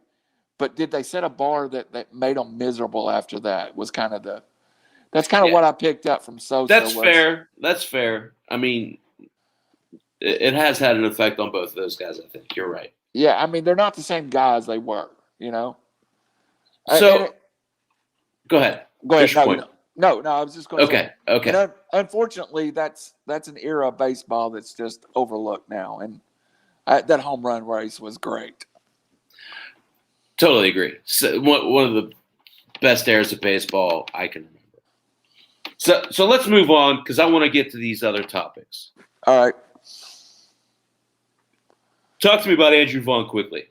Speaker 2: But did they set a bar that made them miserable after that? Was kind of that's kind of what I picked up from Sosa.
Speaker 1: That's fair. That's fair. I mean, it has had an effect on both of those guys. I think you're right.
Speaker 2: Yeah, I mean, they're not the same guys they were.
Speaker 1: So, go ahead.
Speaker 2: Go ahead. No, I was just going to say.
Speaker 1: Okay.
Speaker 2: And unfortunately, that's an era of baseball that's just overlooked now. And that home run race was great.
Speaker 1: Totally agree. So, one of the best eras of baseball I can remember. So let's move on because I want to get to these other topics.
Speaker 2: All right.
Speaker 1: Talk to me about Andrew Vaughn quickly.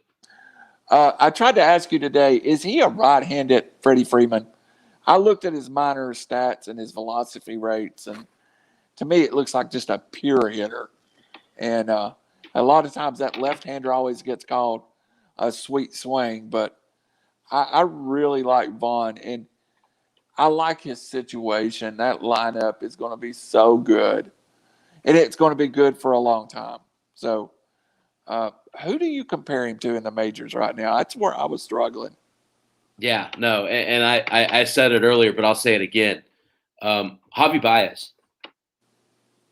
Speaker 2: I tried to ask you today, is he a right-handed Freddie Freeman? I looked at his minor stats and his velocity rates, and to me it looks like just a pure hitter. And a lot of times that left-hander always gets called a sweet swing, but I really like Vaughn, and I like his situation. That lineup is going to be so good, and it's going to be good for a long time. So who do you compare him to in the majors right now? That's where I was struggling.
Speaker 1: Yeah, no, and I said it earlier, but I'll say it again. Javi Baez.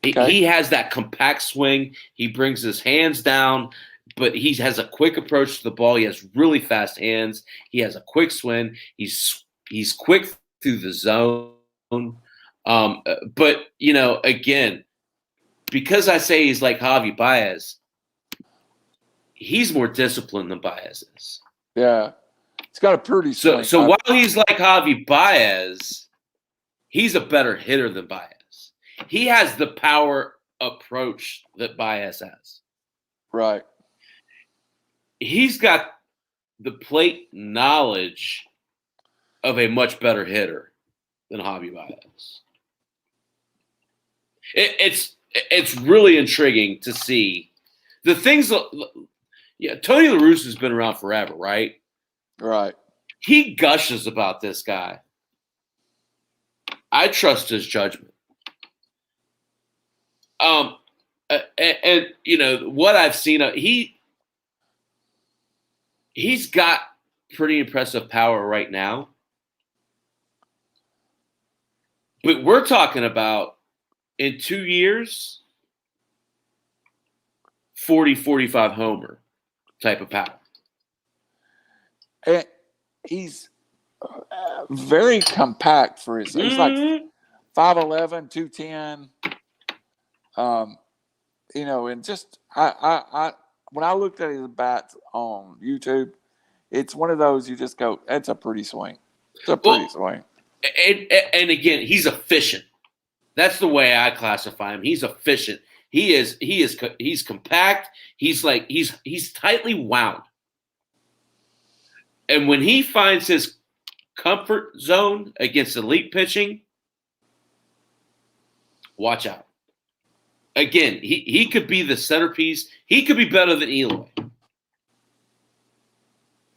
Speaker 1: He has that compact swing. He brings his hands down, but he has a quick approach to the ball. He has really fast hands. He has a quick swing. He's quick through the zone. But, again, because I say he's like Javi Baez, he's more disciplined than Baez is.
Speaker 2: Yeah. He's got a pretty swing.
Speaker 1: So while he's like Javi Baez, he's a better hitter than Baez. He has the power approach that Baez has.
Speaker 2: Right.
Speaker 1: He's got the plate knowledge of a much better hitter than Javi Baez. It's really intriguing to see the things. Yeah, Tony La Russa's been around forever, right?
Speaker 2: Right.
Speaker 1: He gushes about this guy. I trust his judgment. And what I've seen, he's got pretty impressive power right now. But we're talking about in 2 years, 40, 45 homer type of power.
Speaker 2: And he's very compact for his. He's like 5'11", 210. And just I when I looked at his bats on YouTube, it's one of those you just go, that's a pretty swing. It's a pretty swing.
Speaker 1: And again, he's efficient. That's the way I classify him. He's efficient. He's compact. He's tightly wound. And when he finds his comfort zone against elite pitching, watch out. Again, he could be the centerpiece. He could be better than Eloy.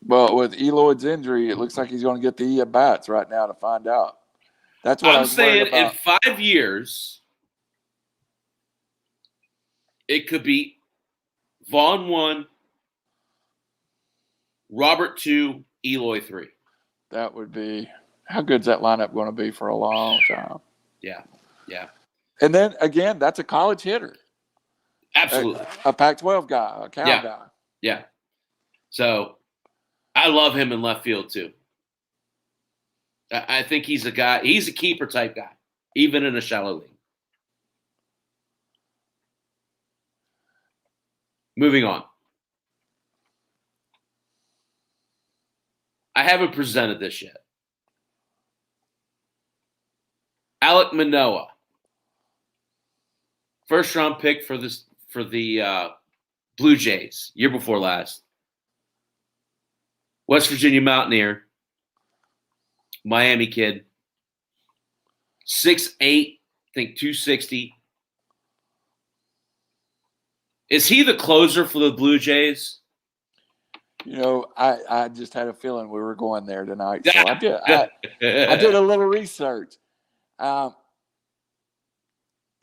Speaker 2: Well, with Eloy's injury, it looks like he's going to get the at-bats right now to find out. That's what I'm saying.
Speaker 1: In 5 years, it could be Vaughn 1, Robert 2, Eloy 3.
Speaker 2: That would be – how good's that lineup going to be for a long time?
Speaker 1: Yeah.
Speaker 2: And then, again, that's a college hitter.
Speaker 1: Absolutely.
Speaker 2: A Pac-12 guy, a Cal guy.
Speaker 1: Yeah. So, I love him in left field, too. I think he's a guy. He's a keeper type guy, even in a shallow league. Moving on. I haven't presented this yet. Alek Manoah, first round pick for the Blue Jays, year before last. West Virginia Mountaineer, Miami kid, 6'8", I think 260. Is he the closer for the Blue Jays?
Speaker 2: I just had a feeling we were going there tonight, so I did a little research.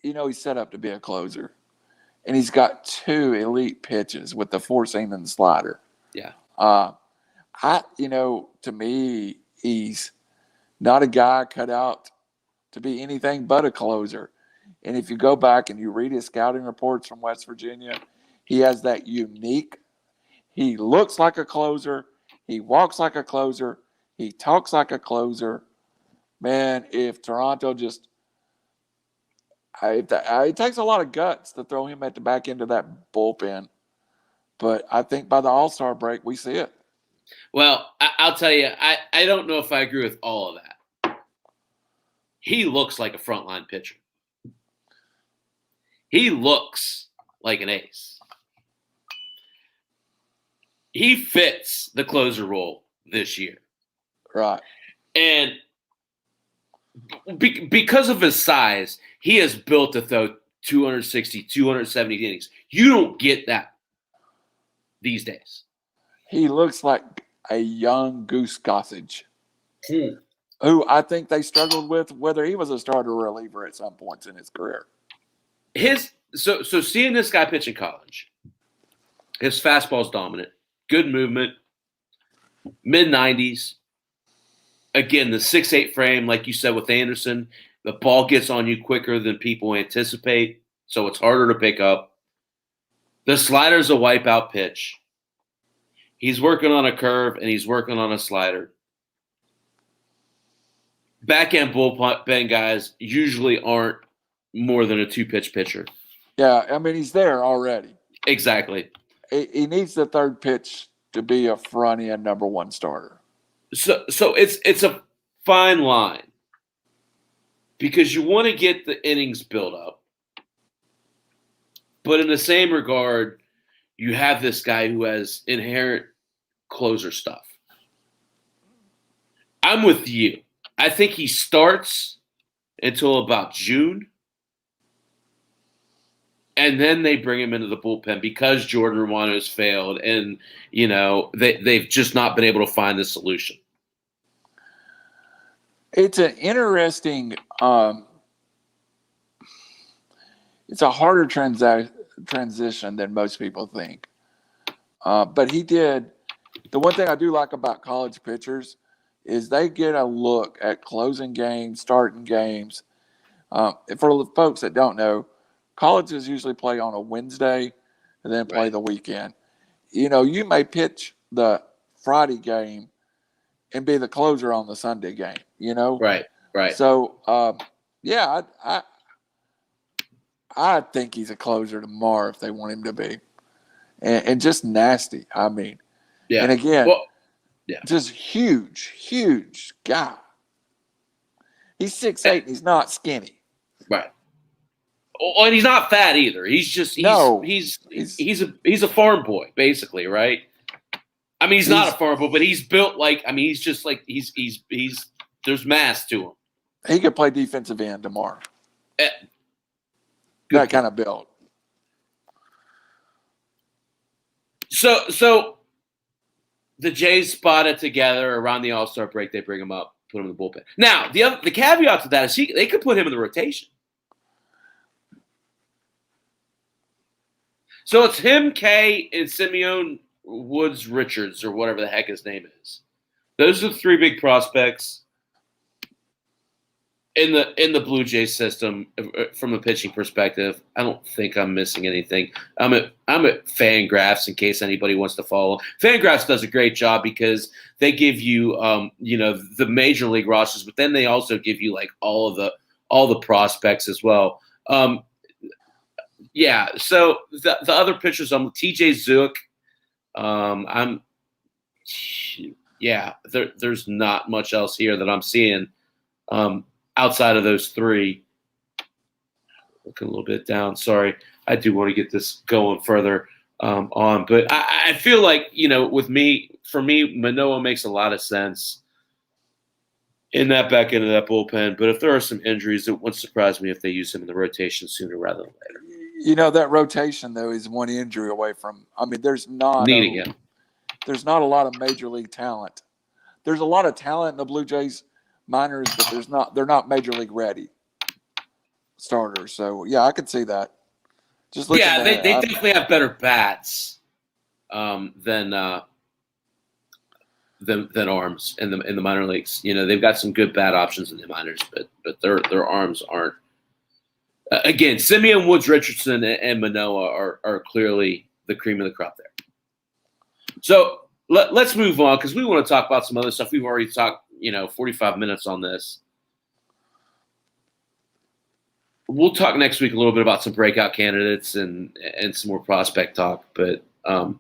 Speaker 2: He's set up to be a closer, and he's got 2 elite pitches with the four seam and the slider.
Speaker 1: Yeah.
Speaker 2: To me, he's not a guy cut out to be anything but a closer. And if you go back and you read his scouting reports from West Virginia, he has that unique. He looks like a closer. He walks like a closer. He talks like a closer. Man, if Toronto just it takes a lot of guts to throw him at the back end of that bullpen. But I think by the All-Star break, we see it.
Speaker 1: Well, I'll tell you, I don't know if I agree with all of that. He looks like a frontline pitcher. He looks like an ace. He fits the closer role this year.
Speaker 2: Right.
Speaker 1: And because of his size, he has built to throw 260, 270 innings. You don't get that these days.
Speaker 2: He looks like a young Goose Gossage, who I think they struggled with whether he was a starter or reliever at some points in his career.
Speaker 1: So seeing this guy pitch in college, his fastball's dominant, good movement, mid-90s. Again, the 6'8" frame, like you said with Anderson, the ball gets on you quicker than people anticipate, so it's harder to pick up. The slider's a wipeout pitch. He's working on a curve, and he's working on a slider. Back-end bullpen guys usually aren't more than a 2-pitch pitcher.
Speaker 2: Yeah, I mean, he's there already.
Speaker 1: Exactly.
Speaker 2: He needs the third pitch to be a front-end number one starter.
Speaker 1: So it's a fine line because you want to get the innings built up. But in the same regard, you have this guy who has inherent closer stuff. I'm with you. I think he starts until about June. And then they bring him into the bullpen because Jordan Romano's failed and, they've just not been able to find the solution.
Speaker 2: It's an interesting it's a harder transition than most people think. But he did. The one thing I do like about college pitchers is they get a look at closing games, starting games. For the folks that don't know, colleges usually play on a Wednesday and then play the weekend. You may pitch the Friday game and be the closer on the Sunday game,
Speaker 1: Right.
Speaker 2: So, I think he's a closer tomorrow if they want him to be. And just nasty, I mean.
Speaker 1: Yeah.
Speaker 2: And again, just huge guy. He's 6'8", and he's not skinny.
Speaker 1: Right. Oh, and he's not fat either. He's just he's a farm boy, basically, right? I mean, he's not a farm boy, but he's built like he's just like he's there's mass to him.
Speaker 2: He could play defensive end tomorrow. That kind of build.
Speaker 1: So the Jays spot it together around the All-Star break. They bring him up, put him in the bullpen. Now, the caveat to that is they could put him in the rotation. So it's him, Kay, and Simeon Woods Richards, or whatever the heck his name is. Those are the 3 big prospects. in the Blue Jays system, from a pitching perspective, I don't think I'm missing anything. I'm at Fangraphs in case anybody wants to follow. Fangraphs does a great job because they give you the major league rosters, but then they also give you like all the prospects as well. Yeah. So the other pitchers, I'm TJ Zook. There's not much else here that I'm seeing. Outside of those three, looking a little bit down. Sorry, I do want to get this going further on, but I feel like for me, Manoah makes a lot of sense in that back end of that bullpen. But if there are some injuries, it wouldn't surprise me if they use him in the rotation sooner rather than later.
Speaker 2: That rotation though is one injury away from. I mean, there's not
Speaker 1: needing him.
Speaker 2: There's not a lot of major league talent. There's a lot of talent in the Blue Jays minors, but they're not major league ready starters. So yeah, I could see that. They
Speaker 1: definitely have better bats than arms in the minor leagues. They've got some good bat options in the minors, but their arms aren't. Again, Simeon, Woods, Richardson, and Manoah are clearly the cream of the crop there. So let's move on because we want to talk about some other stuff. We've already talked 45 minutes on this. We'll talk next week a little bit about some breakout candidates and some more prospect talk. But I'll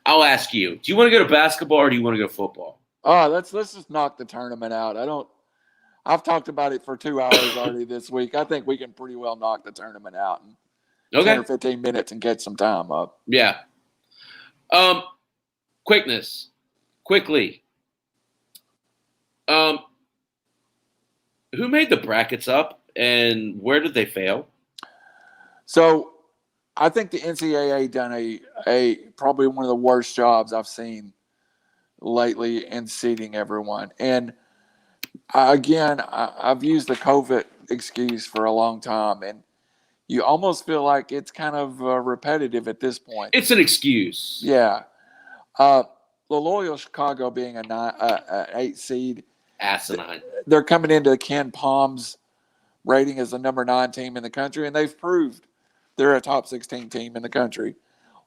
Speaker 1: ask you: do you want to go to basketball or do you want to go football?
Speaker 2: Let's just knock the tournament out. I've talked about it for 2 hours already this week. I think we can pretty well knock the tournament out in 10 or 15 minutes and get some time up.
Speaker 1: Yeah. Quickly. Who made the brackets up and where did they fail?
Speaker 2: So I think the NCAA done a probably one of the worst jobs I've seen lately in seeding everyone. And again, I've used the COVID excuse for a long time, and you almost feel like it's kind of repetitive at this point.
Speaker 1: It's an excuse.
Speaker 2: Yeah. Loyola Chicago being an 8 seed.
Speaker 1: Asinine.
Speaker 2: They're coming into Ken Palm's rating as the number 9 team in the country, and they've proved they're a top 16 team in the country.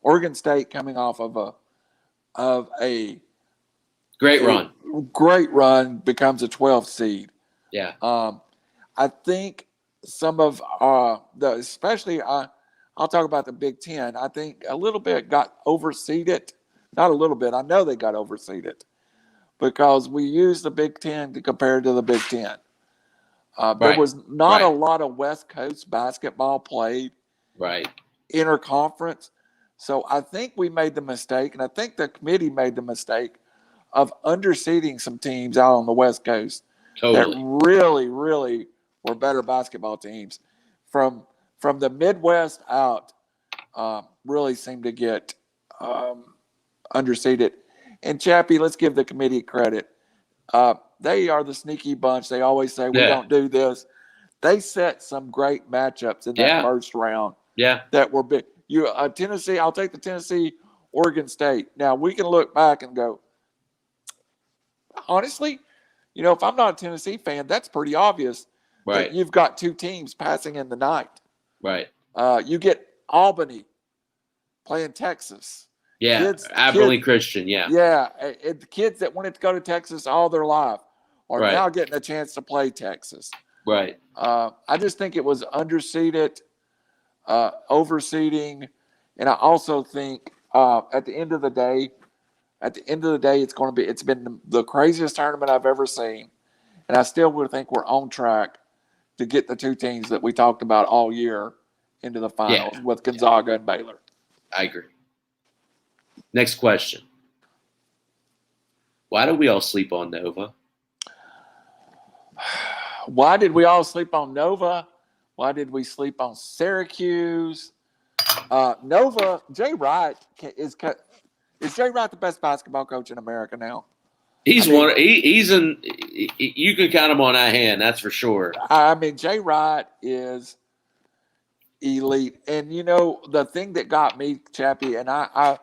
Speaker 2: Oregon State coming off of a
Speaker 1: great
Speaker 2: run becomes a 12th seed.
Speaker 1: Yeah.
Speaker 2: I think some of especially I'll talk about the Big Ten. I think a little bit got overseeded. Not a little bit. I know they got overseeded because we used the Big Ten to compare to the Big Ten. There was not a lot of West Coast basketball played.
Speaker 1: Right.
Speaker 2: Interconference. So I think we made the mistake, and I think the committee made the mistake of underseeding some teams out on the West Coast that really, really were better basketball teams. From the Midwest out, really seemed to get underseeded. And Chappy, let's give the committee credit. They are the sneaky bunch. They always say, we don't do this. They set some great matchups in that first round.
Speaker 1: Yeah.
Speaker 2: That were big. Tennessee, I'll take the Tennessee, Oregon State. Now, we can look back and go, honestly, if I'm not a Tennessee fan, that's pretty obvious.
Speaker 1: Right.
Speaker 2: That you've got 2 teams passing in the night.
Speaker 1: Right.
Speaker 2: You get Albany playing Texas.
Speaker 1: Yeah. Abilene Christian. Yeah.
Speaker 2: Yeah. The kids that wanted to go to Texas all their life are now getting a chance to play Texas.
Speaker 1: Right.
Speaker 2: I just think it was underseeded, overseeding, and I also think at the end of the day, it's been the craziest tournament I've ever seen, and I still would think we're on track to get the 2 teams that we talked about all year into the finals with Gonzaga and Baylor.
Speaker 1: I agree. Next question. Why do we all sleep on Nova?
Speaker 2: Why did we all sleep on Nova? Why did we sleep on Syracuse? Nova, Jay Wright is Jay Wright the best basketball coach in America now?
Speaker 1: He's in. You can count him on a hand, that's for sure.
Speaker 2: I mean, Jay Wright is elite, and the thing that got me, Chappy, and I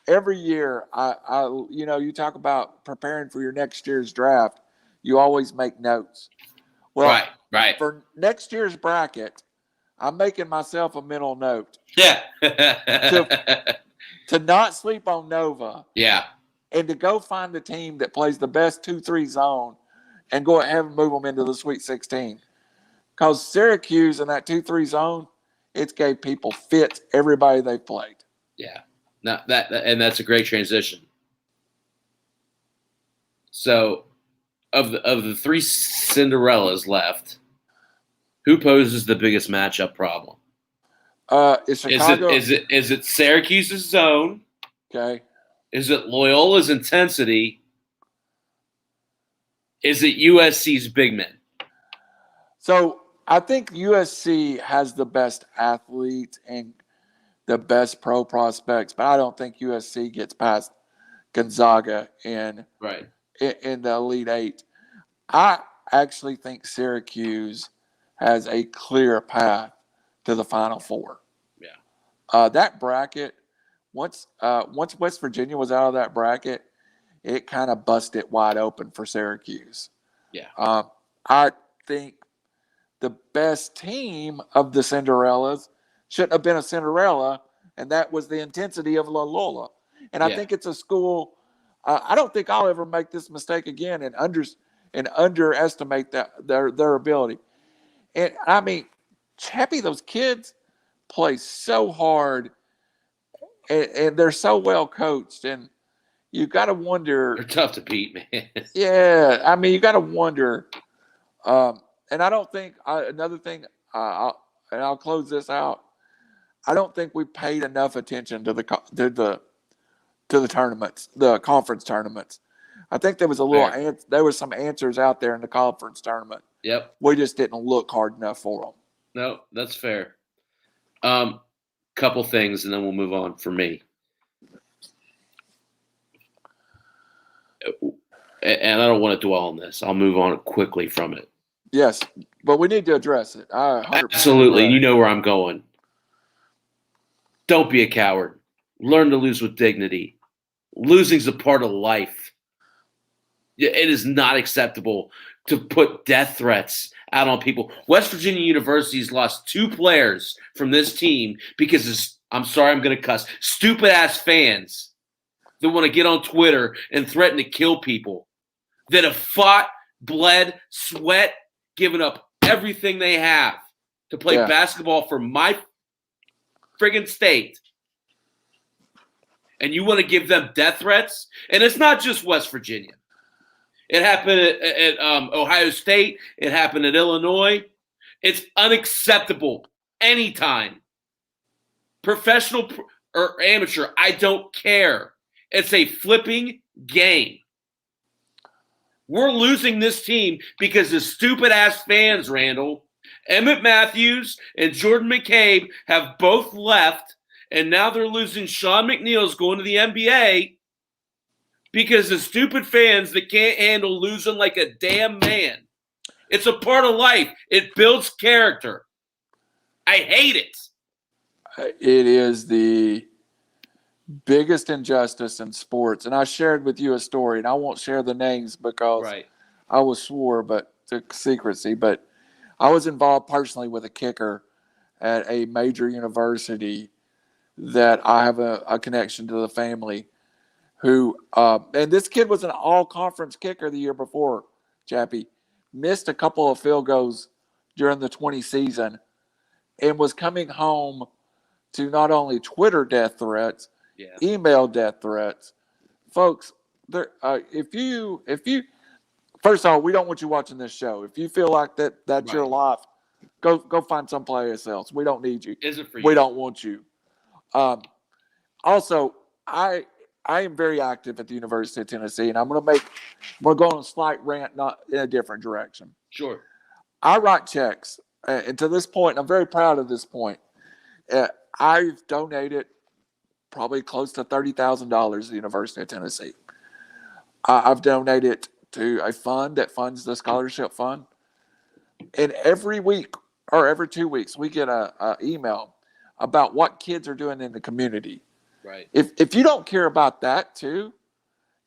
Speaker 2: every year, you talk about preparing for your next year's draft. you always make notes. Well,
Speaker 1: right.
Speaker 2: For next year's bracket, I'm making myself a mental note.
Speaker 1: Yeah.
Speaker 2: to not sleep on Nova.
Speaker 1: Yeah.
Speaker 2: And to go find the team that plays the best 2-3 zone and go ahead and move them into the Sweet 16. Because Syracuse in that 2-3 zone, it gave people fits everybody they played.
Speaker 1: Yeah. Now and that's a great transition. So, of the three Cinderellas left, who poses the biggest matchup problem?
Speaker 2: Is Chicago?
Speaker 1: Is it Syracuse's zone?
Speaker 2: Okay.
Speaker 1: Is it Loyola's intensity? Is it USC's big men?
Speaker 2: So I think USC has the best athletes and the best pro prospects, but I don't think USC gets past Gonzaga in the Elite Eight. I actually think Syracuse has a clear path to the Final Four.
Speaker 1: Yeah.
Speaker 2: That bracket, once West Virginia was out of that bracket, it kind of busted wide open for Syracuse.
Speaker 1: Yeah.
Speaker 2: I think the best team of the Cinderellas shouldn't have been a Cinderella, and that was the intensity of Loyola. And I think it's a school. I don't think I'll ever make this mistake again and underestimate their ability. And I mean, Chappy, those kids play so hard, and they're so well coached, and you got to wonder.
Speaker 1: They're tough to beat, man.
Speaker 2: Yeah, I mean, you got to wonder. And I don't think another thing. I'll close this out. I don't think we paid enough attention to the tournaments, the conference tournaments. I think there was there was some answers out there in the conference tournament.
Speaker 1: Yep.
Speaker 2: We just didn't look hard enough for them.
Speaker 1: No, that's fair. Couple things, and then we'll move on for me. And I don't want to dwell on this. I'll move on quickly from it.
Speaker 2: Yes, but we need to address it.
Speaker 1: Absolutely. You know where I'm going. Don't be a coward. Learn to lose with dignity. Losing's a part of life. It is not acceptable to put death threats out on people. West Virginia University's lost 2 players from this team because I'm sorry, I'm going to cuss. Stupid-ass fans that want to get on Twitter and threaten to kill people that have fought, bled, sweat, given up everything they have to play basketball for my friggin' state. And you want to give them death threats? And it's not just West Virginia. It happened at Ohio State. It happened at Illinois. It's unacceptable anytime. Professional or amateur, I don't care. It's a flipping game. We're losing this team because of stupid-ass fans, Randall. Emmett Matthews and Jordan McCabe have both left, and now they're losing. Sean McNeil's going to the NBA because of stupid fans that can't handle losing like a damn man. It's a part of life. It builds character. I hate it.
Speaker 2: It is the biggest injustice in sports. And I shared with you a story, and I won't share the names because I was swore to secrecy. But I was involved personally with a kicker at a major university that I have a connection to the family who, and this kid was an all-conference kicker the year before, Chappy, missed a couple of field goals during the 20 season and was coming home to not only Twitter death threats, email death threats. Folks, if you first of all, we don't want you watching this show. If you feel like that's your life, go find someplace else. We don't need you.
Speaker 1: Is it for you?
Speaker 2: We don't want you. Also, I am very active at the University of Tennessee, and I'm going to go on a slight rant, not in a different direction.
Speaker 1: Sure.
Speaker 2: I write checks, and to this point, I'm very proud of this point. I've donated probably close to $30,000 to the University of Tennessee. I've donated to a fund that funds the scholarship fund. And every week or every 2 weeks, we get a email about what kids are doing in the community.
Speaker 1: Right.
Speaker 2: If you don't care about that too,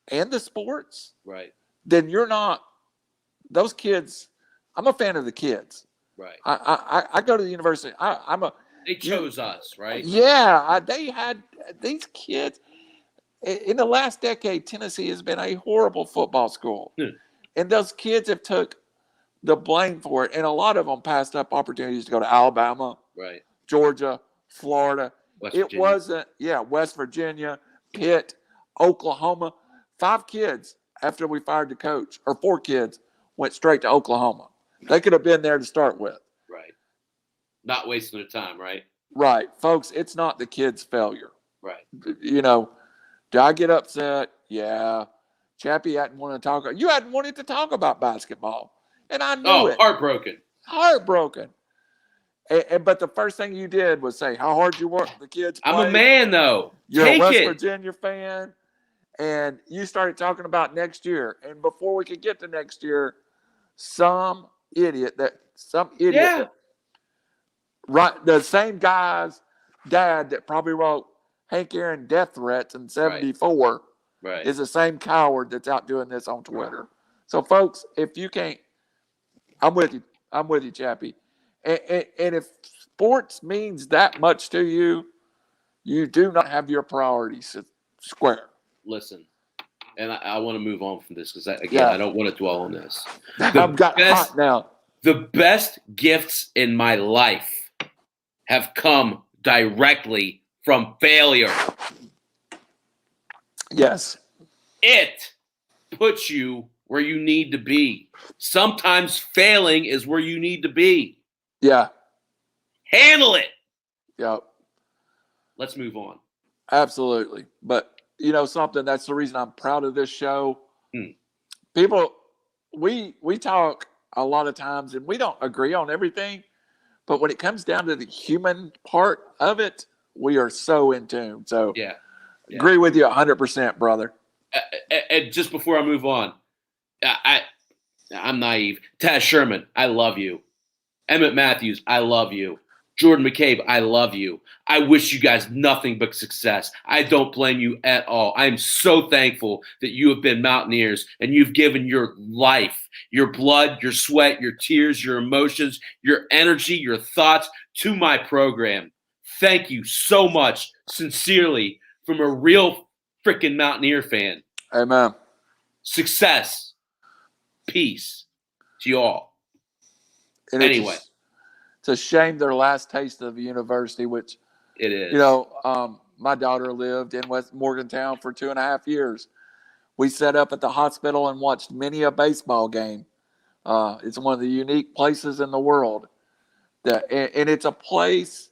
Speaker 2: and the sports,
Speaker 1: right,
Speaker 2: then you're not those kids, I'm a fan of the kids.
Speaker 1: Right.
Speaker 2: I go to the university.
Speaker 1: They chose us, right?
Speaker 2: Yeah, they had these kids. In the last decade, Tennessee has been a horrible football school. And those kids have took the blame for it. And a lot of them passed up opportunities to go to Alabama,
Speaker 1: right,
Speaker 2: Georgia, Florida. West Virginia, Pitt, Oklahoma. 5 kids after we fired the coach, or 4 kids, went straight to Oklahoma. They could have been there to start with.
Speaker 1: Right. Not wasting their time, right?
Speaker 2: Right. Folks, it's not the kid's failure.
Speaker 1: Right.
Speaker 2: You know, do I get upset? Yeah. Chappy hadn't wanted to talk. You hadn't wanted to talk about basketball. And I knew it.
Speaker 1: Heartbroken.
Speaker 2: But the first thing you did was say how hard you work the kids played.
Speaker 1: I'm a man, though.
Speaker 2: You're
Speaker 1: Take
Speaker 2: a West
Speaker 1: it.
Speaker 2: Virginia fan. And you started talking about next year. And before we could get to next year, some idiot, right, the same guy's dad that probably wrote Hank Aaron death threats in 74
Speaker 1: right.
Speaker 2: is the same coward that's out doing this on Twitter. So, folks, if you can't, I'm with you, Chappy. And if sports means that much to you, you do not have your priorities square.
Speaker 1: Listen, and I want to move on from this because, I don't want to dwell on this.
Speaker 2: I've got hot now.
Speaker 1: The best gifts in my life have come directly from failure.
Speaker 2: Yes.
Speaker 1: It puts you where you need to be. Sometimes failing is where you need to be.
Speaker 2: Yeah.
Speaker 1: Handle it.
Speaker 2: Yep.
Speaker 1: Let's move on.
Speaker 2: Absolutely. But, you know, something, that's the reason I'm proud of this show. People, we talk a lot of times and we don't agree on everything. But when it comes down to the human part of it, we are so in tune. So, agree with you 100%, brother.
Speaker 1: And just before I move on, I'm naive. Taz Sherman, I love you. Emmett Matthews, I love you. Jordan McCabe, I love you. I wish you guys nothing but success. I don't blame you at all. I am so thankful that you have been Mountaineers and you've given your life, your blood, your sweat, your tears, your emotions, your energy, your thoughts to my program. Thank you so much, sincerely, from a real freaking Mountaineer fan.
Speaker 2: Amen.
Speaker 1: Success. Peace to you all.
Speaker 2: And
Speaker 1: anyway.
Speaker 2: It's a shame their last taste of the university, which
Speaker 1: it is.
Speaker 2: You know, my daughter lived in West Morgantown for 2.5 years. We sat up at the hospital and watched many a baseball game. It's one of the unique places in the world. And it's a place.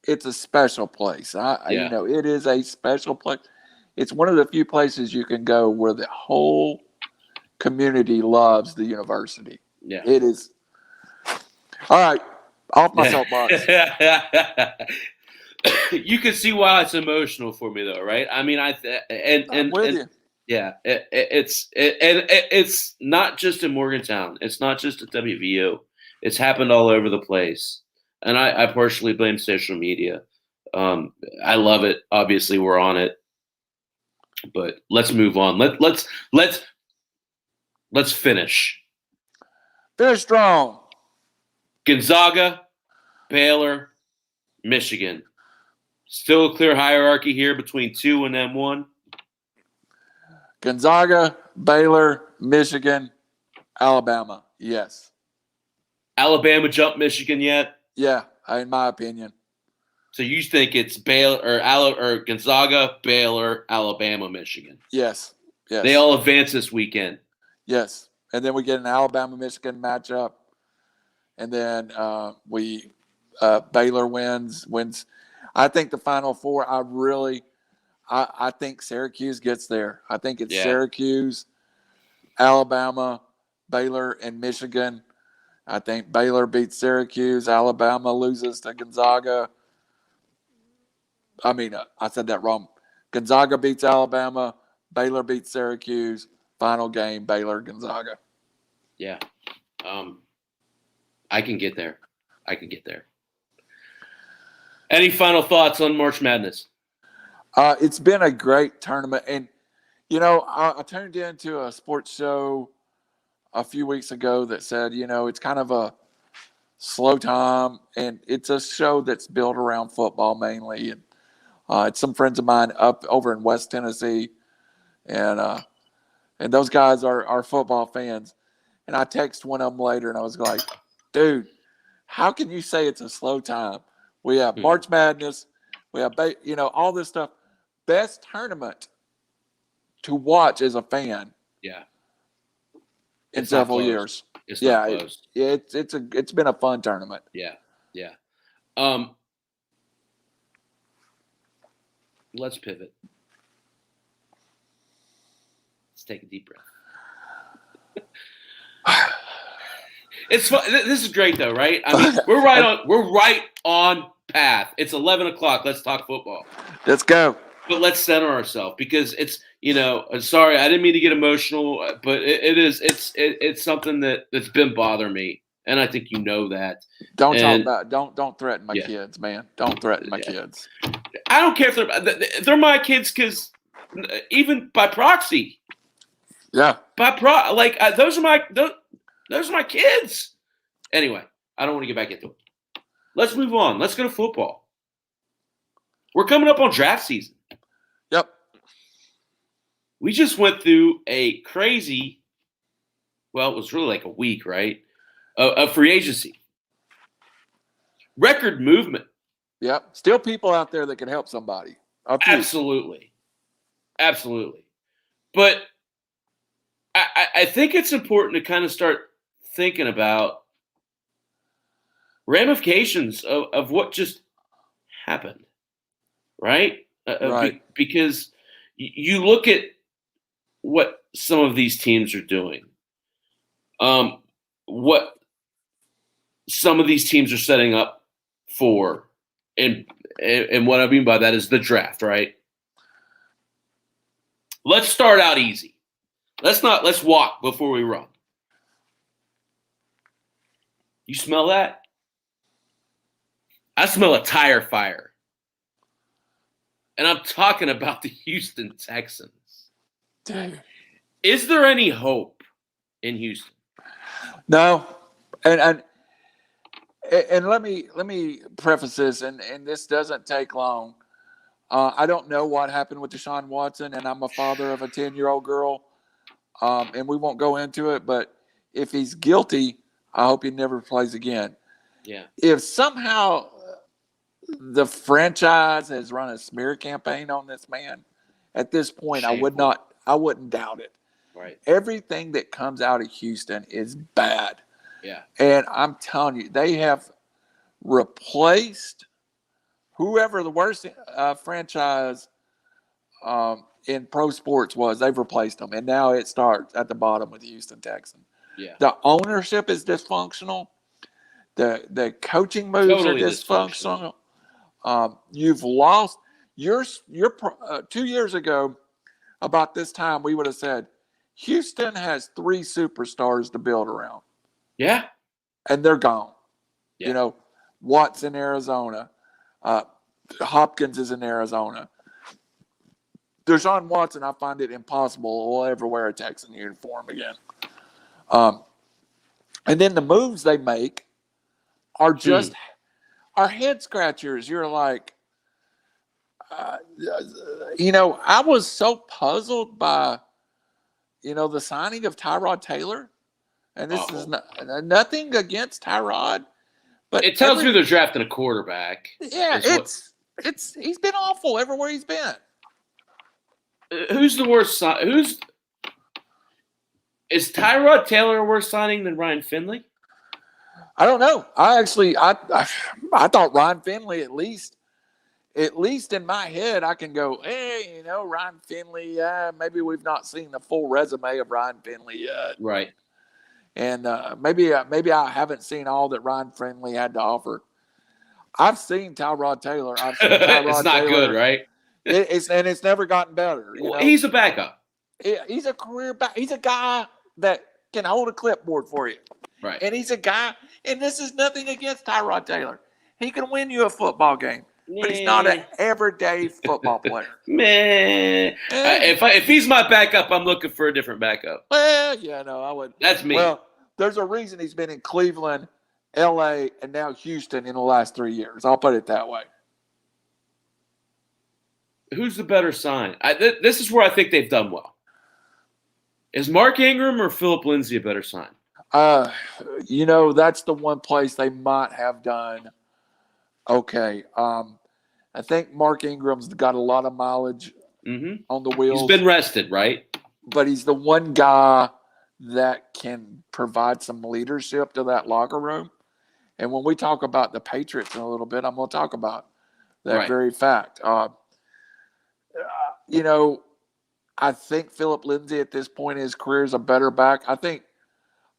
Speaker 2: It's a special place. You know, it is a special place. It's one of the few places you can go where the whole community loves the university.
Speaker 1: Yeah,
Speaker 2: it is. All right, off my soapbox.
Speaker 1: You can see why it's emotional for me, though, right? I mean, I'm with you. Yeah, it's not just in Morgantown. It's not just at WVU. It's happened all over the place, and I partially blame social media. I love it. Obviously, we're on it, but let's move on. Let's finish.
Speaker 2: Finish strong.
Speaker 1: Gonzaga, Baylor, Michigan. Still a clear hierarchy here between 2 and M1.
Speaker 2: Gonzaga, Baylor, Michigan, Alabama. Yes.
Speaker 1: Alabama jumped Michigan yet?
Speaker 2: Yeah, in my opinion.
Speaker 1: So you think it's Baylor or Gonzaga, Baylor, Alabama, Michigan?
Speaker 2: Yes. Yes.
Speaker 1: They all advance this weekend.
Speaker 2: Yes. And then we get an Alabama-Michigan matchup. And then Baylor wins. I think the Final Four, I think Syracuse gets there. I think it's Syracuse, Alabama, Baylor, and Michigan. I think Baylor beats Syracuse. Alabama loses to Gonzaga. I mean, I said that wrong. Gonzaga beats Alabama. Baylor beats Syracuse. Final game, Baylor-Gonzaga.
Speaker 1: Yeah. I can get there. Any final thoughts on March Madness?
Speaker 2: It's been a great tournament. And, you know, I turned into a sports show a few weeks ago that said, it's kind of a slow time, and it's a show that's built around football mainly. And it's some friends of mine up over in West Tennessee, and those guys are football fans. And I text one of them later, and I was like, dude, how can you say it's a slow time? We have March Madness. We have, all this stuff. Best tournament to watch as a fan.
Speaker 1: Yeah.
Speaker 2: In several years.
Speaker 1: It's not close.
Speaker 2: It's been a fun tournament.
Speaker 1: Yeah. Let's pivot. Let's take a deep breath. It's fun. This is great though, right? I mean, we're right on path. It's 11 o'clock. Let's talk football.
Speaker 2: Let's go.
Speaker 1: But let's center ourselves because it's, sorry, I didn't mean to get emotional, but it's something that's been bothering me. And I think that.
Speaker 2: Don't threaten my kids, man. Don't threaten my kids.
Speaker 1: I don't care if they're my kids, because even by proxy.
Speaker 2: Yeah.
Speaker 1: Those are my kids. Anyway, I don't want to get back into it. Let's move on. Let's go to football. We're coming up on draft season.
Speaker 2: Yep.
Speaker 1: We just went through a crazy, it was really like a week, right? Of free agency. Record movement.
Speaker 2: Yep. Still people out there that can help somebody.
Speaker 1: Absolutely. But I think it's important to kind of start thinking about ramifications of what just happened, right?
Speaker 2: Right.
Speaker 1: Because you look at what some of these teams are doing, what some of these teams are setting up for, and what I mean by that is the draft, right? Let's start out easy. Let's walk before we run. You smell that? I smell a tire fire. And I'm talking about the Houston Texans.
Speaker 2: Dude.
Speaker 1: Is there any hope in Houston?
Speaker 2: No. And let me preface this, and this doesn't take long. I don't know what happened with Deshaun Watson, and I'm a father of a 10-year-old girl, and we won't go into it, but if he's guilty, I hope he never plays again.
Speaker 1: Yeah.
Speaker 2: If somehow the franchise has run a smear campaign on this man, at this point,
Speaker 1: Shameful.
Speaker 2: I wouldn't doubt it.
Speaker 1: Right.
Speaker 2: Everything that comes out of Houston is bad.
Speaker 1: Yeah.
Speaker 2: And I'm telling you, they have replaced whoever the worst franchise in pro sports was. They've replaced them. And now it starts at the bottom with the Houston Texans.
Speaker 1: Yeah.
Speaker 2: The ownership is dysfunctional. The coaching moves
Speaker 1: Totally
Speaker 2: are dysfunctional. You've lost your 2 years ago, about this time, we would have said Houston has 3 superstars to build around.
Speaker 1: Yeah.
Speaker 2: And they're gone.
Speaker 1: Yeah.
Speaker 2: Watt's in Arizona. Hopkins is in Arizona. Deshaun Watson, I find it impossible will ever wear a Texan uniform again. And then the moves they make are just are head scratchers. You're like, I was so puzzled by, the signing of Tyrod Taylor. And this is nothing against Tyrod, but
Speaker 1: it tells me they're drafting a quarterback.
Speaker 2: Yeah, he's been awful everywhere he's been.
Speaker 1: Who's the worst? Is Tyrod Taylor a worse signing than Ryan Finley?
Speaker 2: I don't know. I thought Ryan Finley, at least in my head, I can go, hey, Ryan Finley. Maybe we've not seen the full resume of Ryan Finley yet.
Speaker 1: Right.
Speaker 2: And maybe I haven't seen all that Ryan Finley had to offer. I've seen Tyrod Taylor.
Speaker 1: It's not good, right?
Speaker 2: It's never gotten better.
Speaker 1: He's a backup.
Speaker 2: He's a career back. He's a guy that can hold a clipboard for you.
Speaker 1: Right.
Speaker 2: And he's a guy, and this is nothing against Tyrod Taylor. He can win you a football game. but he's not an everyday football player.
Speaker 1: Man, if he's my backup, I'm looking for a different backup.
Speaker 2: Well, yeah, no, I would.
Speaker 1: That's me.
Speaker 2: Well, there's a reason he's been in Cleveland, L.A., and now Houston in the last 3 years. I'll put it that way.
Speaker 1: Who's the better sign? This is where I think they've done well. Is Mark Ingram or Philip Lindsay a better sign?
Speaker 2: That's the one place they might have done okay. I think Mark Ingram's got a lot of mileage on the wheels.
Speaker 1: He's been rested, right?
Speaker 2: But he's the one guy that can provide some leadership to that locker room. And when we talk about the Patriots in a little bit, I'm going to talk about that very fact. I think Philip Lindsay at this point in his career is a better back.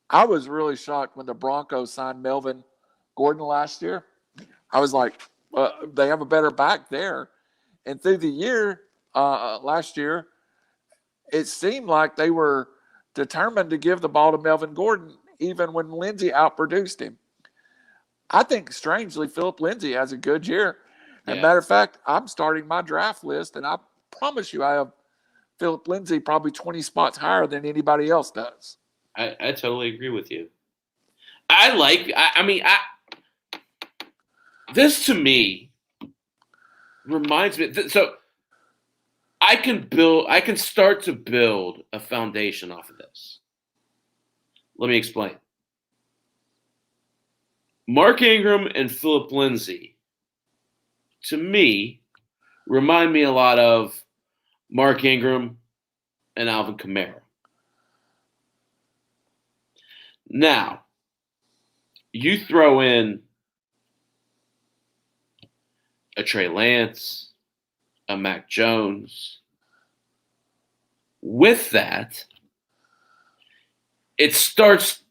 Speaker 2: I was really shocked when the Broncos signed Melvin Gordon last year. I was like, they have a better back there. And through the year, last year, it seemed like they were determined to give the ball to Melvin Gordon, even when Lindsay outproduced him. I think, strangely, Philip Lindsay has a good year. As a matter of fact, I'm starting my draft list, and I promise you I have Philip Lindsay probably 20 spots higher than anybody else does.
Speaker 1: I totally agree with you. This to me reminds me. So I can start to build a foundation off of this. Let me explain. Mark Ingram and Philip Lindsay, to me, remind me a lot of Mark Ingram and Alvin Kamara. Now, you throw in a Trey Lance, a Mac Jones. With that, it starts,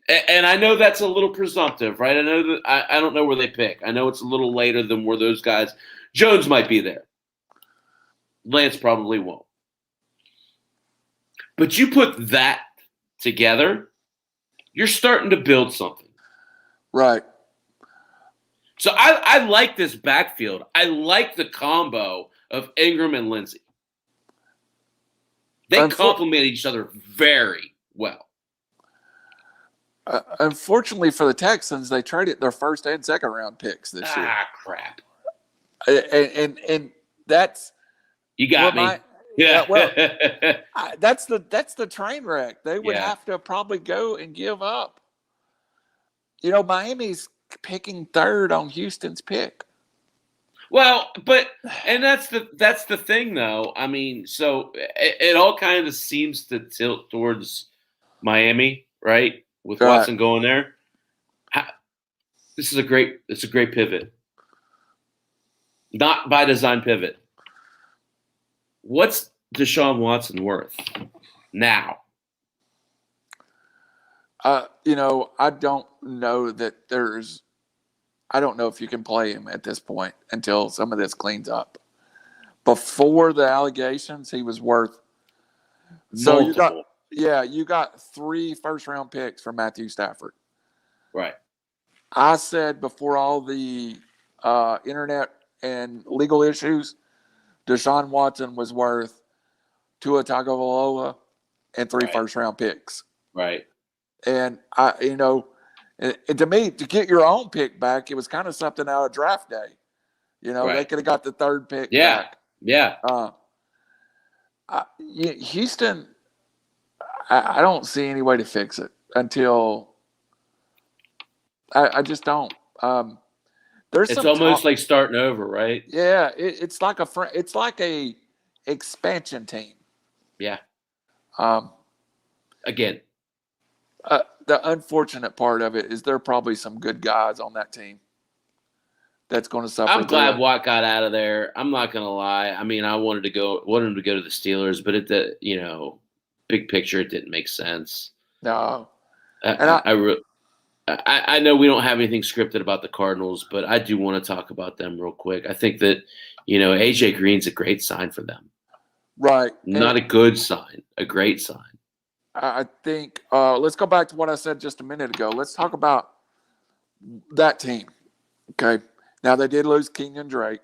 Speaker 1: and I know that's a little presumptive, right? I know that I don't know where they pick. I know it's a little later than where those guys. Jones might be there. Lance probably won't. But you put that together, you're starting to build something.
Speaker 2: Right.
Speaker 1: So I like this backfield. I like the combo of Ingram and Lindsay. They complement each other very well.
Speaker 2: Unfortunately for the Texans, they traded their first and second round picks this year.
Speaker 1: Crap.
Speaker 2: And that's
Speaker 1: you got me.
Speaker 2: Well, that's the train wreck. They would have to probably go and give up. Miami's picking third on Houston's pick.
Speaker 1: Well, and that's the thing, though. I mean, so it all kind of seems to tilt towards Miami, right? With Watson going there. It's a great pivot. Not by design pivot. What's Deshaun Watson worth now?
Speaker 2: I don't know that I don't know if you can play him at this point until some of this cleans up. Before the allegations, he was worth. So
Speaker 1: multiple.
Speaker 2: you got 3 first-round picks for Matthew Stafford.
Speaker 1: Right.
Speaker 2: I said before all the internet and legal issues, Deshaun Watson was worth Tua Tagovailoa and 3 first-round picks.
Speaker 1: Right.
Speaker 2: And and to me, to get your own pick back, it was kind of something out of draft day. They could have got the 3rd pick back.
Speaker 1: Yeah.
Speaker 2: Houston, I don't see any way to fix it until I just don't.
Speaker 1: It's almost like starting over, right?
Speaker 2: Yeah, it's like a expansion team.
Speaker 1: Yeah. Again.
Speaker 2: The unfortunate part of it is there are probably some good guys on that team that's going to suffer.
Speaker 1: I'm glad Watt got out of there. I'm not going to lie. I mean, I wanted him to go to the Steelers, but big picture, it didn't make sense.
Speaker 2: No.
Speaker 1: I know we don't have anything scripted about the Cardinals, but I do want to talk about them real quick. I think that, AJ Green's a great sign for them.
Speaker 2: Right.
Speaker 1: Not a good sign, a great sign.
Speaker 2: I think let's go back to what I said just a minute ago. Let's talk about that team. Okay. Now, they did lose Kenyon Drake.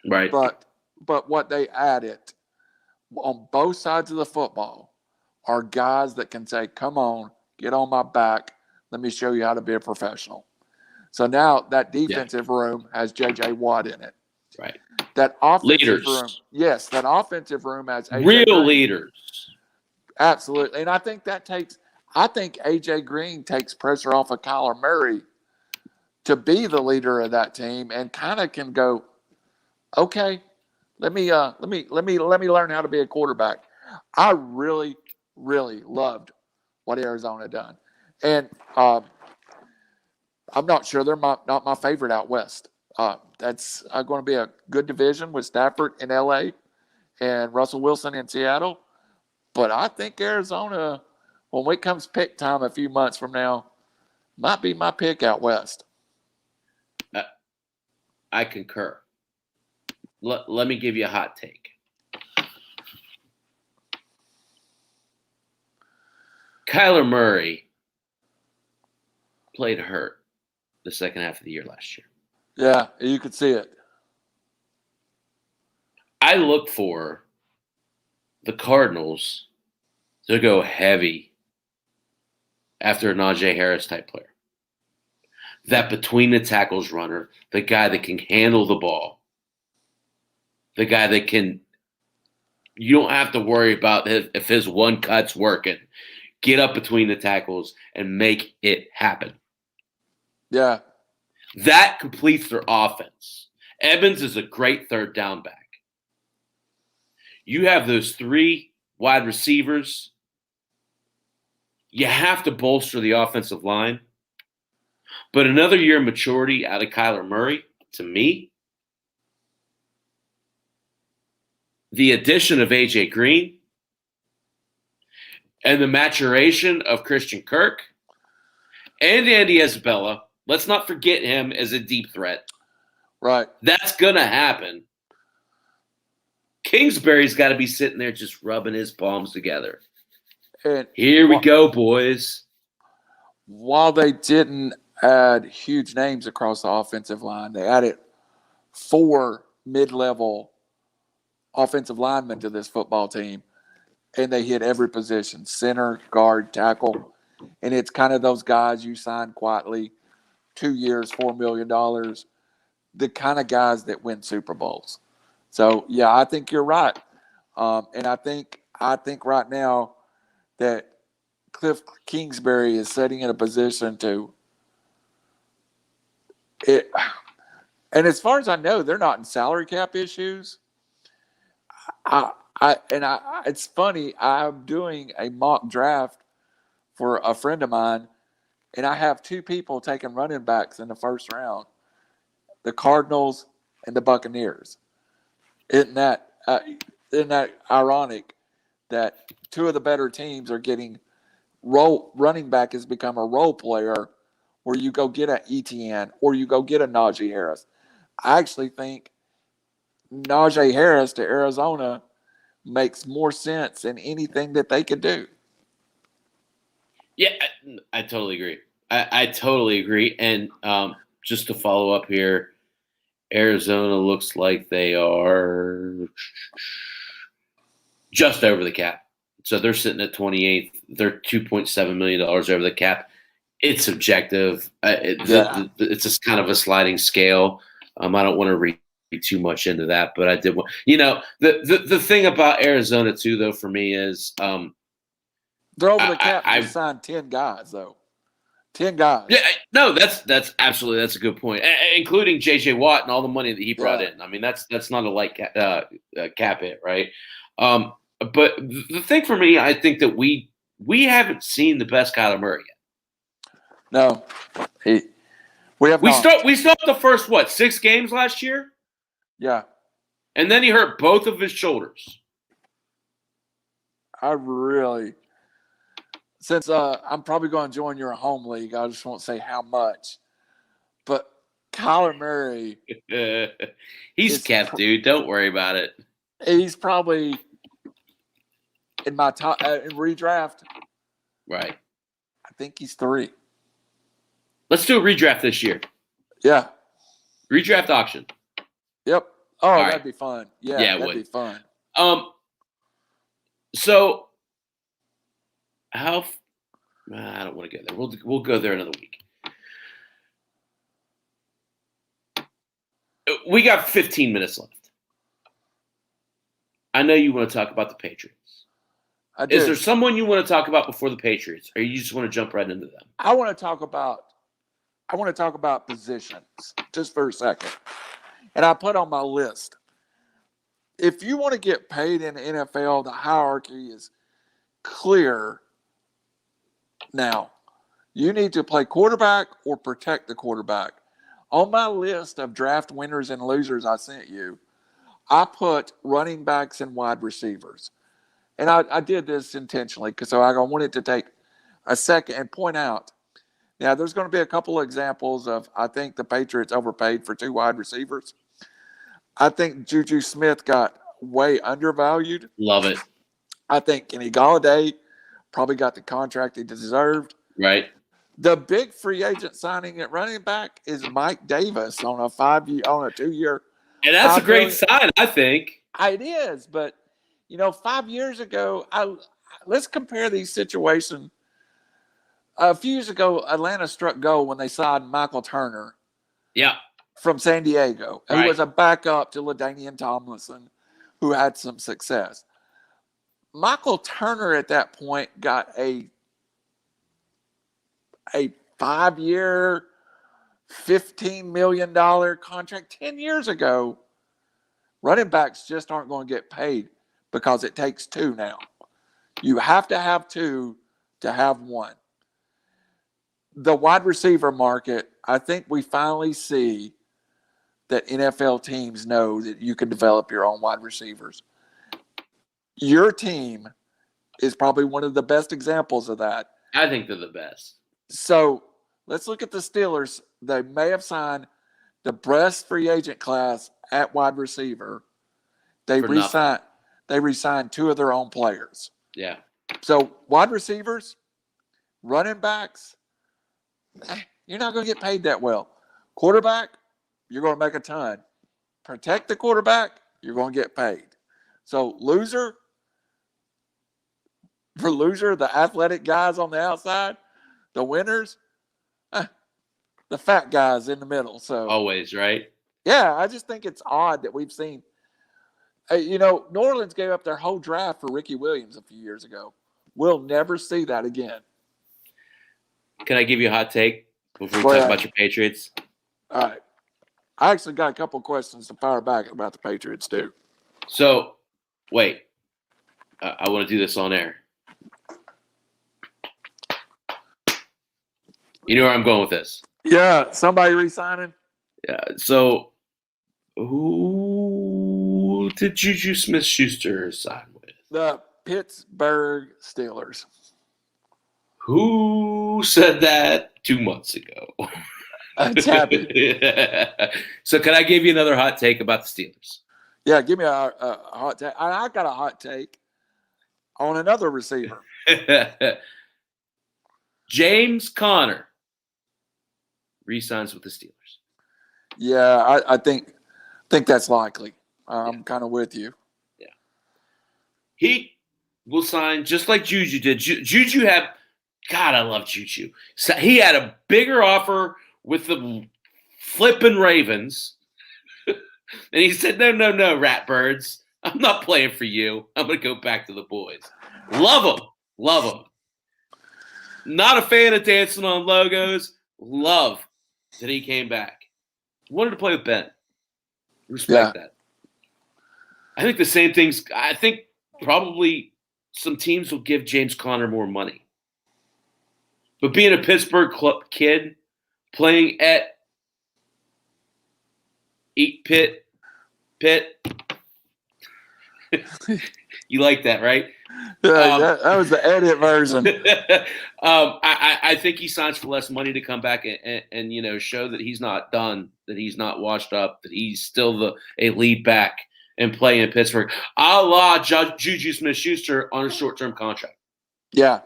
Speaker 1: Right.
Speaker 2: But what they added on both sides of the football are guys that can say, come on, get on my back. Let me show you how to be a professional. So now that defensive room has J.J. Watt in it.
Speaker 1: Right.
Speaker 2: That offensive
Speaker 1: Leaders.
Speaker 2: room, yes, that offensive room has A.J.
Speaker 1: Real
Speaker 2: Green.
Speaker 1: leaders.
Speaker 2: Absolutely. And I think A.J. Green takes pressure off of Kyler Murray to be the leader of that team and kind of can go, okay, let me learn how to be a quarterback. I really, really loved what Arizona done. And I'm not sure they're not my favorite out west. That's going to be a good division with Stafford in L.A. and Russell Wilson in Seattle. But I think Arizona, when it comes pick time a few months from now, might be my pick out west.
Speaker 1: I concur. Let me give you a hot take. Kyler Murray played hurt the second half of the year last year.
Speaker 2: Yeah, you could see it.
Speaker 1: I look for the Cardinals to go heavy after a Najee Harris type player. That between the tackles runner, the guy that can handle the ball, the guy that can, you don't have to worry about if his one cut's working. Get up between the tackles and make it happen.
Speaker 2: Yeah.
Speaker 1: That completes their offense. Evans is a great third down back. You have those three wide receivers. You have to bolster the offensive line. But another year of maturity out of Kyler Murray, to me, the addition of A.J. Green and the maturation of Christian Kirk and Andy Isabella, let's not forget him as a deep threat.
Speaker 2: Right.
Speaker 1: That's going to happen. Kingsbury's got to be sitting there just rubbing his palms together.
Speaker 2: And
Speaker 1: here we go, boys.
Speaker 2: While they didn't add huge names across the offensive line, they added 4 mid-level offensive linemen to this football team, and they hit every position: center, guard, tackle. And it's kind of those guys you sign quietly, 2 years, $4 million, the kind of guys that win Super Bowls. So, yeah, I think you're right. And I think right now that Cliff Kingsbury is sitting in a position to it. And as far as I know, they're not in salary cap issues. It's funny. I'm doing a mock draft for a friend of mine, and I have 2 people taking running backs in the first round: the Cardinals and the Buccaneers. Isn't that ironic that 2 of the better teams are getting running back has become a role player where you go get an ETN or you go get a Najee Harris. I actually think Najee Harris to Arizona makes more sense than anything that they could do.
Speaker 1: Yeah, I totally agree. I totally agree. And just to follow up here, Arizona looks like they are just over the cap. So they're sitting at 28th. They're $2.7 million over the cap. It's subjective. It's just kind of a sliding scale. I don't want to read too much into that, but I did want, the thing about Arizona too, though, for me is
Speaker 2: they're over the cap. I've signed 10 guys, though. 10 guys.
Speaker 1: Yeah, no, that's absolutely, that's a good point, including J.J. Watt and all the money that he brought in. I mean, that's not a light cap hit, right? But the thing for me, I think that we haven't seen the best Kyler Murray yet.
Speaker 2: No, we have.
Speaker 1: We stopped the first 6 games last year.
Speaker 2: Yeah,
Speaker 1: and then he hurt both of his shoulders.
Speaker 2: Since I'm probably going to join your home league, I just won't say how much. But Kyler Murray,
Speaker 1: he's kept, dude. Don't worry about it.
Speaker 2: He's probably in my top in redraft.
Speaker 1: Right.
Speaker 2: I think he's 3.
Speaker 1: Let's do a redraft this year.
Speaker 2: Yeah.
Speaker 1: Redraft auction.
Speaker 2: Yep. Oh,
Speaker 1: All
Speaker 2: that'd
Speaker 1: right.
Speaker 2: be fun. Yeah,
Speaker 1: Yeah, it
Speaker 2: that'd
Speaker 1: would.
Speaker 2: be fun.
Speaker 1: So how? I don't want to go there. We'll go there another week. We got 15 minutes left. I know you want to talk about the Patriots.
Speaker 2: I do.
Speaker 1: Is there someone you want to talk about before the Patriots, or you just want to jump right into them?
Speaker 2: I want to talk about positions just for a second. And I put on my list. If you want to get paid in the NFL, the hierarchy is clear now. You need to play quarterback or protect the quarterback. On my list of draft winners and losers I sent you, I put running backs and wide receivers. And I did this intentionally because I wanted to take a second and point out. Now, there's going to be a couple of examples of, I think the Patriots overpaid for 2 wide receivers. I think Juju Smith got way undervalued.
Speaker 1: Love it.
Speaker 2: I think Kenny Golladay probably got the contract he deserved.
Speaker 1: Right.
Speaker 2: The big free agent signing at running back is Mike Davis on a 2-year.
Speaker 1: And that's a great sign, I think.
Speaker 2: It is, but 5 years ago, let's compare these situations. A few years ago, Atlanta struck gold when they signed Michael Turner.
Speaker 1: Yeah.
Speaker 2: From San Diego, who
Speaker 1: Right.
Speaker 2: was a backup to LaDainian Tomlinson, who had some success. Michael Turner at that point got a 5-year, $15 million contract 10 years ago. Running backs just aren't going to get paid because it takes 2 now. You have to have 2 to have 1. The wide receiver market, I think we finally see that NFL teams know that you can develop your own wide receivers. Your team is probably one of the best examples of that.
Speaker 1: I think they're the best.
Speaker 2: So let's look at the Steelers. They may have signed the best free agent class at wide receiver. They re-signed 2 of their own players.
Speaker 1: Yeah.
Speaker 2: So wide receivers, running backs, you're not going to get paid that well. Quarterback, you're going to make a ton. Protect the quarterback, you're going to get paid. So for loser, the athletic guys on the outside, the winners, the fat guys in the middle. So
Speaker 1: always, right?
Speaker 2: Yeah, I just think it's odd that we've seen. New Orleans gave up their whole draft for Ricky Williams a few years ago. We'll never see that again.
Speaker 1: Can I give you a hot take before we talk about your Patriots?
Speaker 2: All right. I actually got a couple questions to fire back about the Patriots, too.
Speaker 1: So, wait. I want to do this on air. You know where I'm going with this?
Speaker 2: Yeah, somebody re-signing?
Speaker 1: Yeah. So, who did Juju Smith-Schuster sign with?
Speaker 2: The Pittsburgh Steelers.
Speaker 1: Who said that 2 months ago?
Speaker 2: Chappy.
Speaker 1: So can I give you another hot take about the Steelers?
Speaker 2: Yeah, give me a hot take. I got a hot take on another receiver.
Speaker 1: James Conner re-signs with the Steelers.
Speaker 2: Yeah, I think that's likely. I'm kind of with you.
Speaker 1: Yeah. He will sign just like Juju did. Juju had – God, I love Juju. So he had a bigger offer with the flipping Ravens. And he said, no, Ratbirds. I'm not playing for you. I'm going to go back to the boys. Love him. Not a fan of dancing on logos. Love that he came back. Wanted to play with Ben. Respect that. I think the same things. I think probably some teams will give James Conner more money. But being a Pittsburgh kid, playing at Pitt, you like that, right?
Speaker 2: Yeah, that was the edit version.
Speaker 1: I think he signs for less money to come back and show that he's not done, that he's not washed up, that he's still a lead back and playing in Pittsburgh, a la Juju Smith-Schuster on a short-term contract.
Speaker 2: Yeah.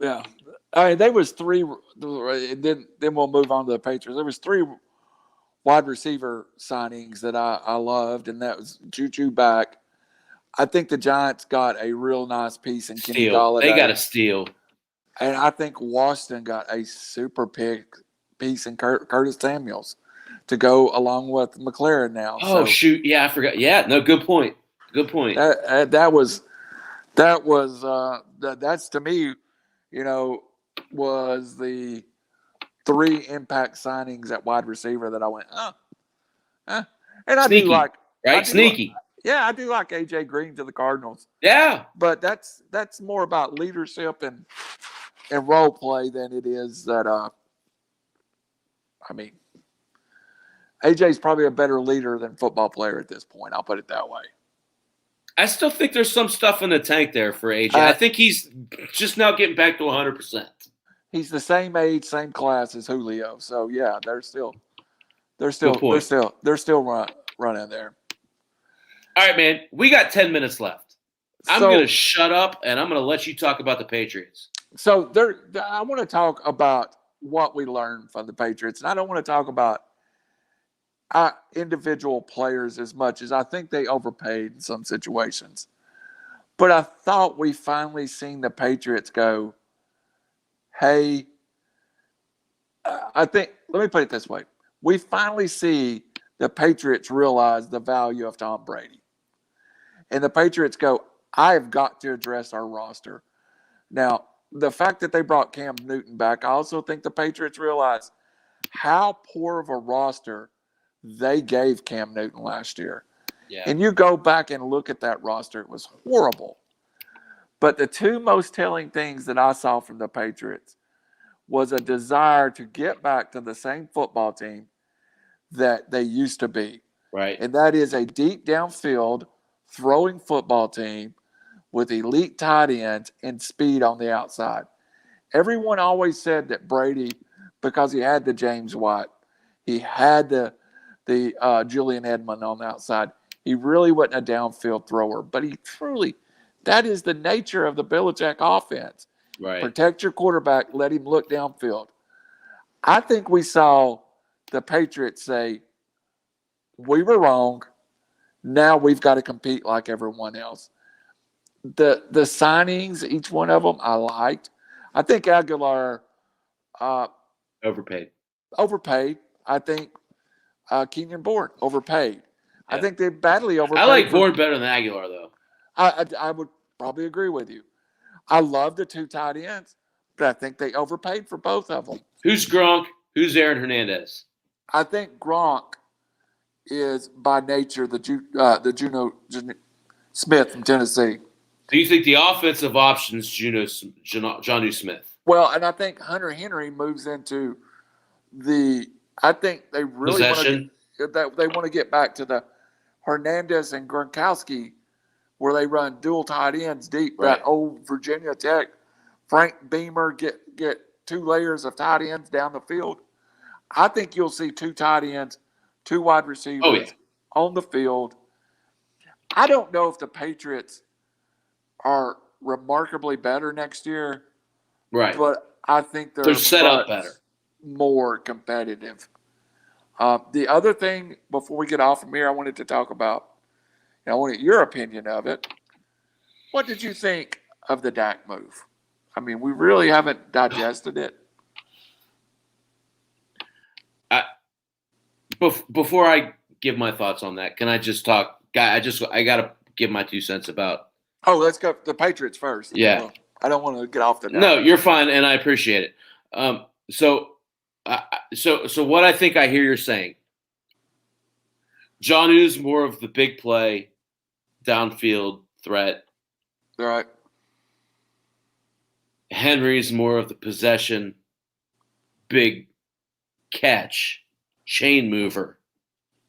Speaker 2: Yeah. I mean, there was 3 – then we'll move on to the Patriots. There was 3 wide receiver signings that I loved, and that was Juju back. I think the Giants got a real nice piece in Kenny
Speaker 1: Steal. They
Speaker 2: Golladay.
Speaker 1: got a steal.
Speaker 2: And I think Washington got a super piece in Curtis Samuels to go along with McLaren now.
Speaker 1: Oh,
Speaker 2: so
Speaker 1: shoot. Yeah, I forgot. Yeah, no, good point. Good point.
Speaker 2: That's to me, was the 3 impact signings at wide receiver that I went, and I
Speaker 1: Sneaky,
Speaker 2: do like,
Speaker 1: right? Sneaky.
Speaker 2: I do like AJ Green to the Cardinals.
Speaker 1: Yeah.
Speaker 2: But that's more about leadership and role play than it is that AJ's probably a better leader than football player at this point. I'll put it that way.
Speaker 1: I still think there's some stuff in the tank there for AJ. I think he's just now getting back to 100%.
Speaker 2: He's the same age, same class as Julio. So yeah, they're still running there.
Speaker 1: All right, man. We got 10 minutes left. I'm going to shut up, and I'm going to let you talk about the Patriots.
Speaker 2: So I want to talk about what we learned from the Patriots, and I don't want to talk about individual players as much as I think they overpaid in some situations. But I thought we finally seen the Patriots go, hey, let me put it this way. We finally see the Patriots realize the value of Tom Brady. And the Patriots go, I have got to address our roster. Now, the fact that they brought Cam Newton back, I also think the Patriots realize how poor of a roster they gave Cam Newton last year.
Speaker 1: Yeah.
Speaker 2: And you go back and look at that roster, it was horrible. But the 2 most telling things that I saw from the Patriots was a desire to get back to the same football team that they used to be.
Speaker 1: Right.
Speaker 2: And that is a deep downfield throwing football team with elite tight ends and speed on the outside. Everyone always said that Brady, because he had the James White, he had the Julian Edelman on the outside, he really wasn't a downfield thrower. But that is the nature of the Belichick offense.
Speaker 1: Right.
Speaker 2: Protect your quarterback, let him look downfield. I think we saw the Patriots say, we were wrong. Now we've got to compete like everyone else. The signings, each one of them, I liked. I think Aguilar
Speaker 1: overpaid.
Speaker 2: I think Kenyon Bourne overpaid. Yeah. I think they badly overpaid.
Speaker 1: I like Bourne better than Aguilar, though.
Speaker 2: I would probably agree with you. I love the 2 tight ends, but I think they overpaid for both of them.
Speaker 1: Who's Gronk? Who's Aaron Hernandez?
Speaker 2: I think Gronk is by nature the Juno Smith from Tennessee.
Speaker 1: Do you think the offensive options Jonnu Smith?
Speaker 2: Well, and I think Hunter Henry moves into I think they really want to get back to the Hernandez and Gronkowski, where they run dual tight ends deep. Right. That old Virginia Tech, Frank Beamer get 2 layers of tight ends down the field. I think you'll see 2 tight ends, 2 wide receivers on the field. I don't know if the Patriots are remarkably better next year.
Speaker 1: Right.
Speaker 2: But I think they're
Speaker 1: set up better.
Speaker 2: More competitive. The other thing, before we get off from here, I wanted to talk about, and I wanted your opinion of it. What did you think of the Dak move? I mean, we really haven't digested it.
Speaker 1: Before I give my thoughts on that, can I just talk? I got to give my 2 cents about.
Speaker 2: Oh, let's go the Patriots first.
Speaker 1: Yeah.
Speaker 2: I don't want to get off the.
Speaker 1: No, you're fine, and I appreciate it. So what I think I hear you're saying, Jonnu's more of the big play, downfield threat.
Speaker 2: All right.
Speaker 1: Henry's more of the possession, big catch, chain mover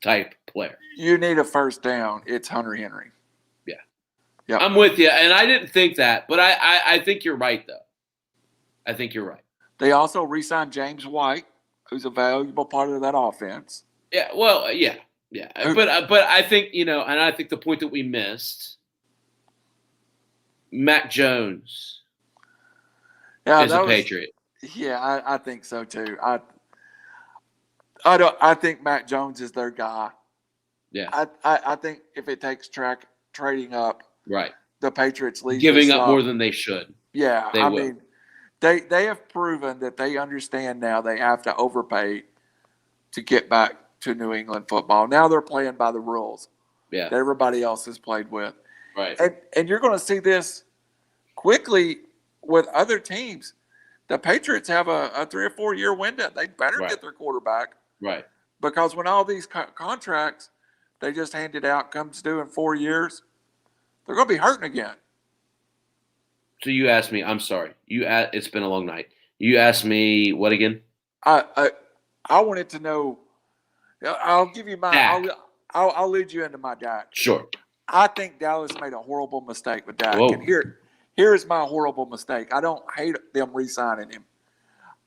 Speaker 1: type player.
Speaker 2: You need a first down. It's Hunter Henry.
Speaker 1: Yeah.
Speaker 2: Yep.
Speaker 1: I'm with you, and I didn't think that, but I think you're right, though. I think you're right.
Speaker 2: They also re-signed James White, who's a valuable part of that offense.
Speaker 1: Yeah, well, yeah. But I think, and I think the point that we missed, Mac Jones is a Patriot.
Speaker 2: Yeah, I think so too. I think Mac Jones is their guy.
Speaker 1: Yeah.
Speaker 2: I think if it takes trading up,
Speaker 1: Right.
Speaker 2: the Patriots leave
Speaker 1: Giving
Speaker 2: this
Speaker 1: up more than they should.
Speaker 2: Yeah,
Speaker 1: They
Speaker 2: I
Speaker 1: will.
Speaker 2: mean, they have proven that they understand now they have to overpay to get back to New England football. Now they're playing by the rules
Speaker 1: Yeah.
Speaker 2: that everybody else has played with.
Speaker 1: Right.
Speaker 2: And you're going to see this quickly with other teams. The Patriots have a 3 or 4 year window. They better
Speaker 1: Right.
Speaker 2: get their quarterback.
Speaker 1: Right.
Speaker 2: Because when all these contracts they just handed out comes due in 4 years, they're going to be hurting again.
Speaker 1: So you asked me. I'm sorry. It's been a long night. You asked me what again?
Speaker 2: I wanted to know. I'll give you my.
Speaker 1: Dak.
Speaker 2: I'll lead you into my Dak.
Speaker 1: Sure.
Speaker 2: I think Dallas made a horrible mistake with Dak,
Speaker 1: Whoa.
Speaker 2: and here is my horrible mistake. I don't hate them re-signing him.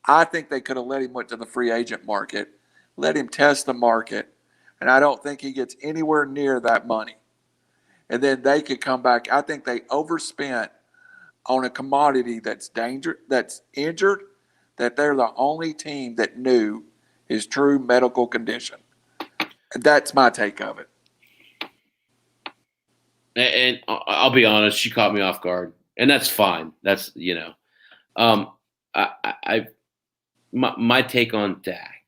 Speaker 2: I think they could have let him went to the free agent market, let him test the market, and I don't think he gets anywhere near that money. And then they could come back. I think they overspent on a commodity that's injured, that they're the only team that knew his true medical condition. And that's my take of it.
Speaker 1: And I'll be honest, she caught me off guard, and that's fine. That's my take on Dak.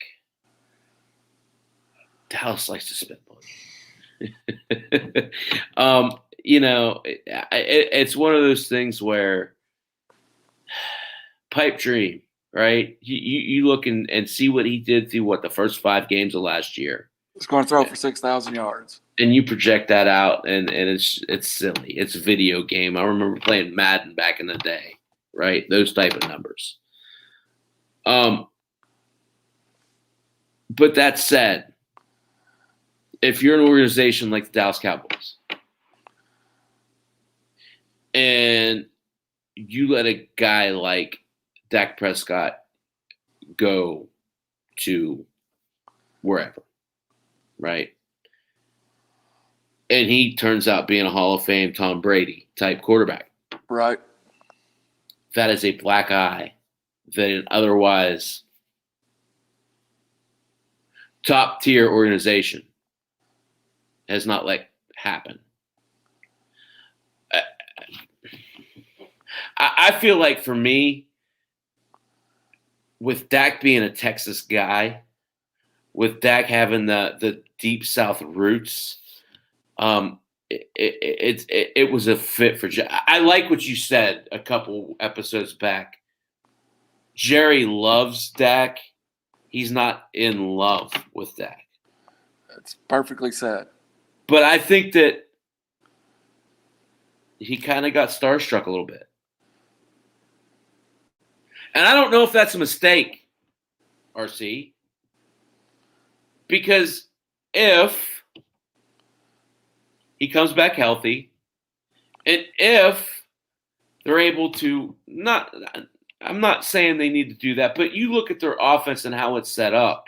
Speaker 1: Dallas likes to spend money. It's one of those things where pipe dream, right? You look and see what he did through the first 5 games of last year.
Speaker 2: He's going to throw for 6,000 yards.
Speaker 1: And you project that out, and it's silly. It's a video game. I remember playing Madden back in the day, right? Those type of numbers. But that said, if you're an organization like the Dallas Cowboys and you let a guy like Dak Prescott go to wherever, right? And he turns out being a Hall of Fame Tom Brady type quarterback.
Speaker 2: Right.
Speaker 1: That is a black eye that an otherwise top tier organization has not let happen. I feel like for me, with Dak being a Texas guy, with Dak having the deep South roots, it was a fit for. I like what you said a couple episodes back. Jerry loves Dak. He's not in love with Dak.
Speaker 2: That's perfectly said.
Speaker 1: But I think that he kind of got starstruck a little bit. And I don't know if that's a mistake, RC. Because if he comes back healthy, and if they're able to I'm not saying they need to do that, but you look at their offense and how it's set up.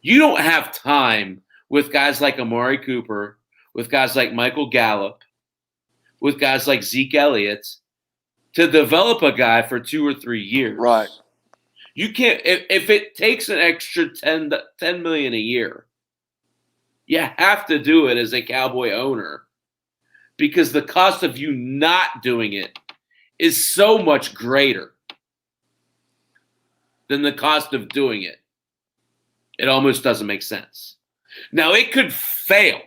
Speaker 1: You don't have time with guys like Amari Cooper, with guys like Michael Gallup, with guys like Zeke Elliott to develop a guy for 2 or 3 years.
Speaker 2: Right.
Speaker 1: You can't if it takes an extra $10 million a year, you have to do it as a Cowboy owner because the cost of you not doing it is so much greater than the cost of doing it. It almost doesn't make sense. Now, it could fail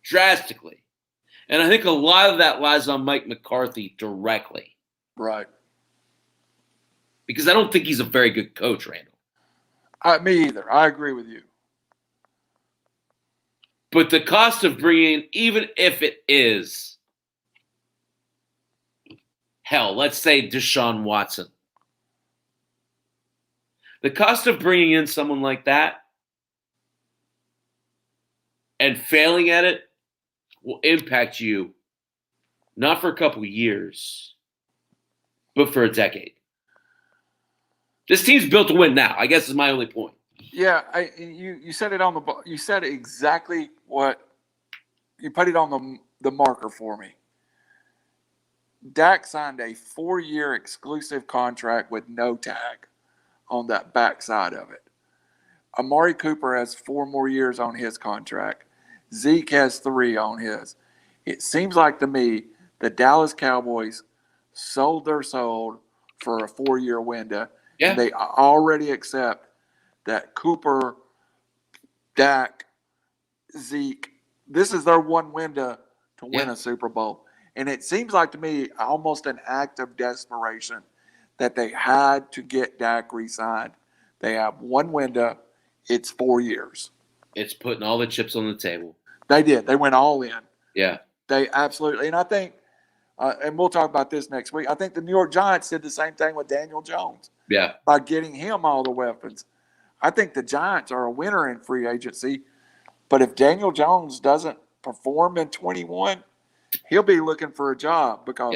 Speaker 1: drastically. And I think a lot of that lies on Mike McCarthy directly.
Speaker 2: Right.
Speaker 1: Because I don't think he's a very good coach, Randall.
Speaker 2: Me either. I agree with you.
Speaker 1: But the cost of bringing, even if it is, hell, let's say Deshaun Watson. The cost of bringing in someone like that and failing at it will impact you not for a couple of years, but for a decade. This team's built to win now, I guess is my only point.
Speaker 2: Yeah, you said it you said exactly what you put it on the marker for me. Dak signed a 4-year exclusive contract with no tag on that backside of it. Amari Cooper has 4 more years on his contract. Zeke has 3 on his. It seems like to me the Dallas Cowboys sold their soul for a 4-year window.
Speaker 1: Yeah.
Speaker 2: And they already accept that Cooper, Dak, Zeke, this is their one window to win a Super Bowl. And it seems like to me almost an act of desperation that they had to get Dak re-signed. They have one window. It's 4 years.
Speaker 1: It's putting all the chips on the table.
Speaker 2: They did. They went all in.
Speaker 1: Yeah.
Speaker 2: They absolutely. And I think, and we'll talk about this next week, I think the New York Giants did the same thing with Daniel Jones.
Speaker 1: Yeah.
Speaker 2: By getting him all the weapons. I think the Giants are a winner in free agency. But if Daniel Jones doesn't perform in 21, he'll be looking for a job because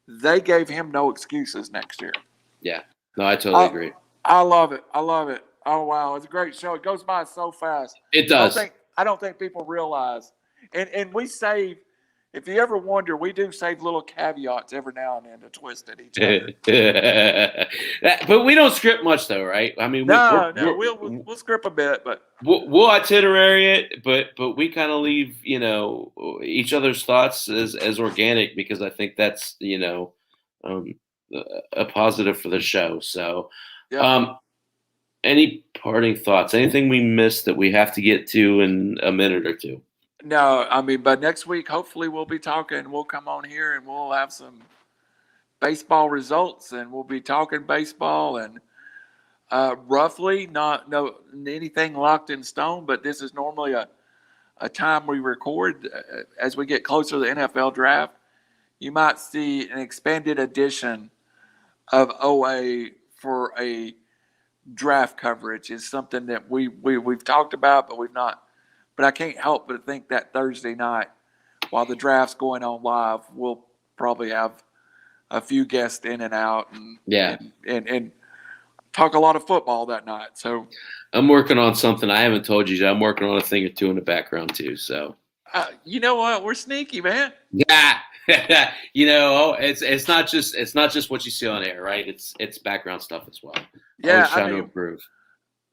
Speaker 2: they gave him no excuses next year.
Speaker 1: Yeah. No, I totally agree.
Speaker 2: I love it. I love it. Oh, wow. It's a great show. It goes by so fast.
Speaker 1: It does.
Speaker 2: I don't think people realize. And we save, if you ever wonder, we do save little caveats every now and then to twist at each other.
Speaker 1: But we don't script much, though, right? I mean,
Speaker 2: we'll script a bit, but
Speaker 1: we'll itinerary it, but we kind of leave, each other's thoughts as organic because I think that's, a positive for the show. So, any parting thoughts? Anything we missed that we have to get to in a minute or two?
Speaker 2: No, I mean, but next week, hopefully we'll be talking. We'll come on here and we'll have some baseball results and we'll be talking baseball and roughly not anything locked in stone, but this is normally a time we record as we get closer to the NFL draft. You might see an expanded edition of OA for a draft coverage is something that we've talked about, but we've not. But I can't help but think that Thursday night, while the draft's going on live, we'll probably have a few guests in and out, and talk a lot of football that night. So
Speaker 1: I'm working on something I haven't told you yet. I'm working on a thing or two in the background too. So
Speaker 2: you know what? We're sneaky, man.
Speaker 1: Yeah. It's not just what you see on air, right? It's background stuff as well.
Speaker 2: Yeah,
Speaker 1: always trying to improve.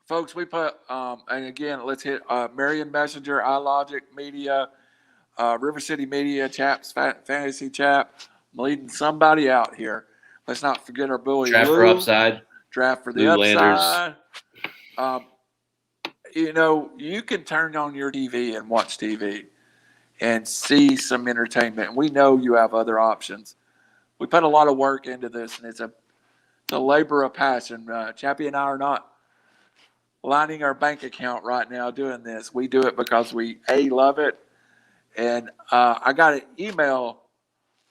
Speaker 2: Folks, we put and again, let's hit Marion Messenger, iLogic Media, River City Media, Chaps, Fantasy Chap. I'm leading somebody out here. Let's not forget our bully
Speaker 1: Draft
Speaker 2: Lou.
Speaker 1: for upside.
Speaker 2: Draft for the
Speaker 1: Lou
Speaker 2: upside. You can turn on your TV and watch TV and see some entertainment. We know you have other options. We put a lot of work into this, and it's a labor of passion. Chappy and I are not lining our bank account right now doing this. We do it because we, love it. And I got an email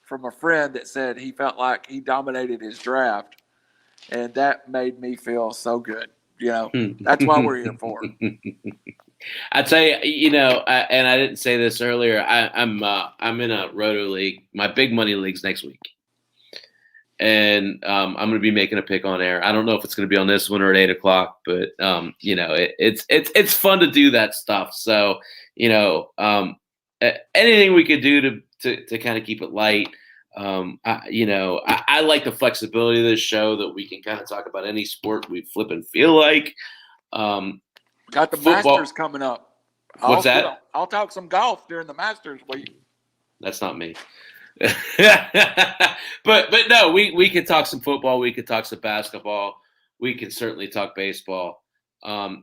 Speaker 2: from a friend that said he felt like he dominated his draft. And that made me feel so good. That's what we're here for.
Speaker 1: I tell you, and I didn't say this earlier. I'm in a roto league. My big money league's next week, and I'm going to be making a pick on air. I don't know if it's going to be on this one or at 8:00, but it's fun to do that stuff. So anything we could do to kind of keep it light. I like the flexibility of this show that we can kind of talk about any sport we flip and feel like.
Speaker 2: Got the
Speaker 1: football.
Speaker 2: Masters coming up.
Speaker 1: What's that?
Speaker 2: I'll talk some golf during the Masters week. That's
Speaker 1: not me. but no, we could talk some football. We could talk some basketball. We can certainly talk baseball.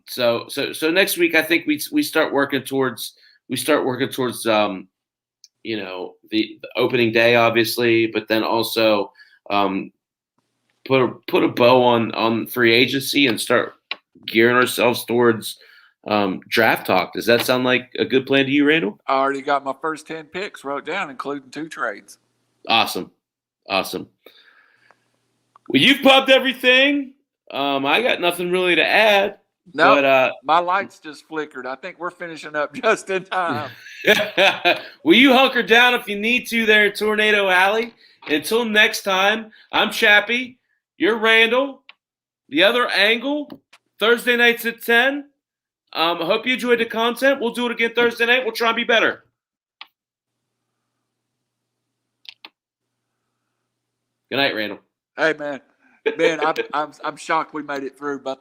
Speaker 1: So next week, I think we start working towards the opening day, obviously, but then also put a bow on free agency and start gearing ourselves towards draft talk. Does that sound like a good plan to you, Randall?
Speaker 2: I already got my first 10 picks wrote down, including 2 trades.
Speaker 1: Awesome. Well, you've pumped everything. I got nothing really to add.
Speaker 2: No, but, my lights just flickered. I think we're finishing up just in time.
Speaker 1: Will you hunker down if you need to there in Tornado Alley? Until next time, I'm Chappy. You're Randall. The other angle, Thursday nights at 10. I hope you enjoyed the content. We'll do it again Thursday night. We'll try and be better. Good night, Randall.
Speaker 2: Hey, man. Man, I'm shocked we made it through, but the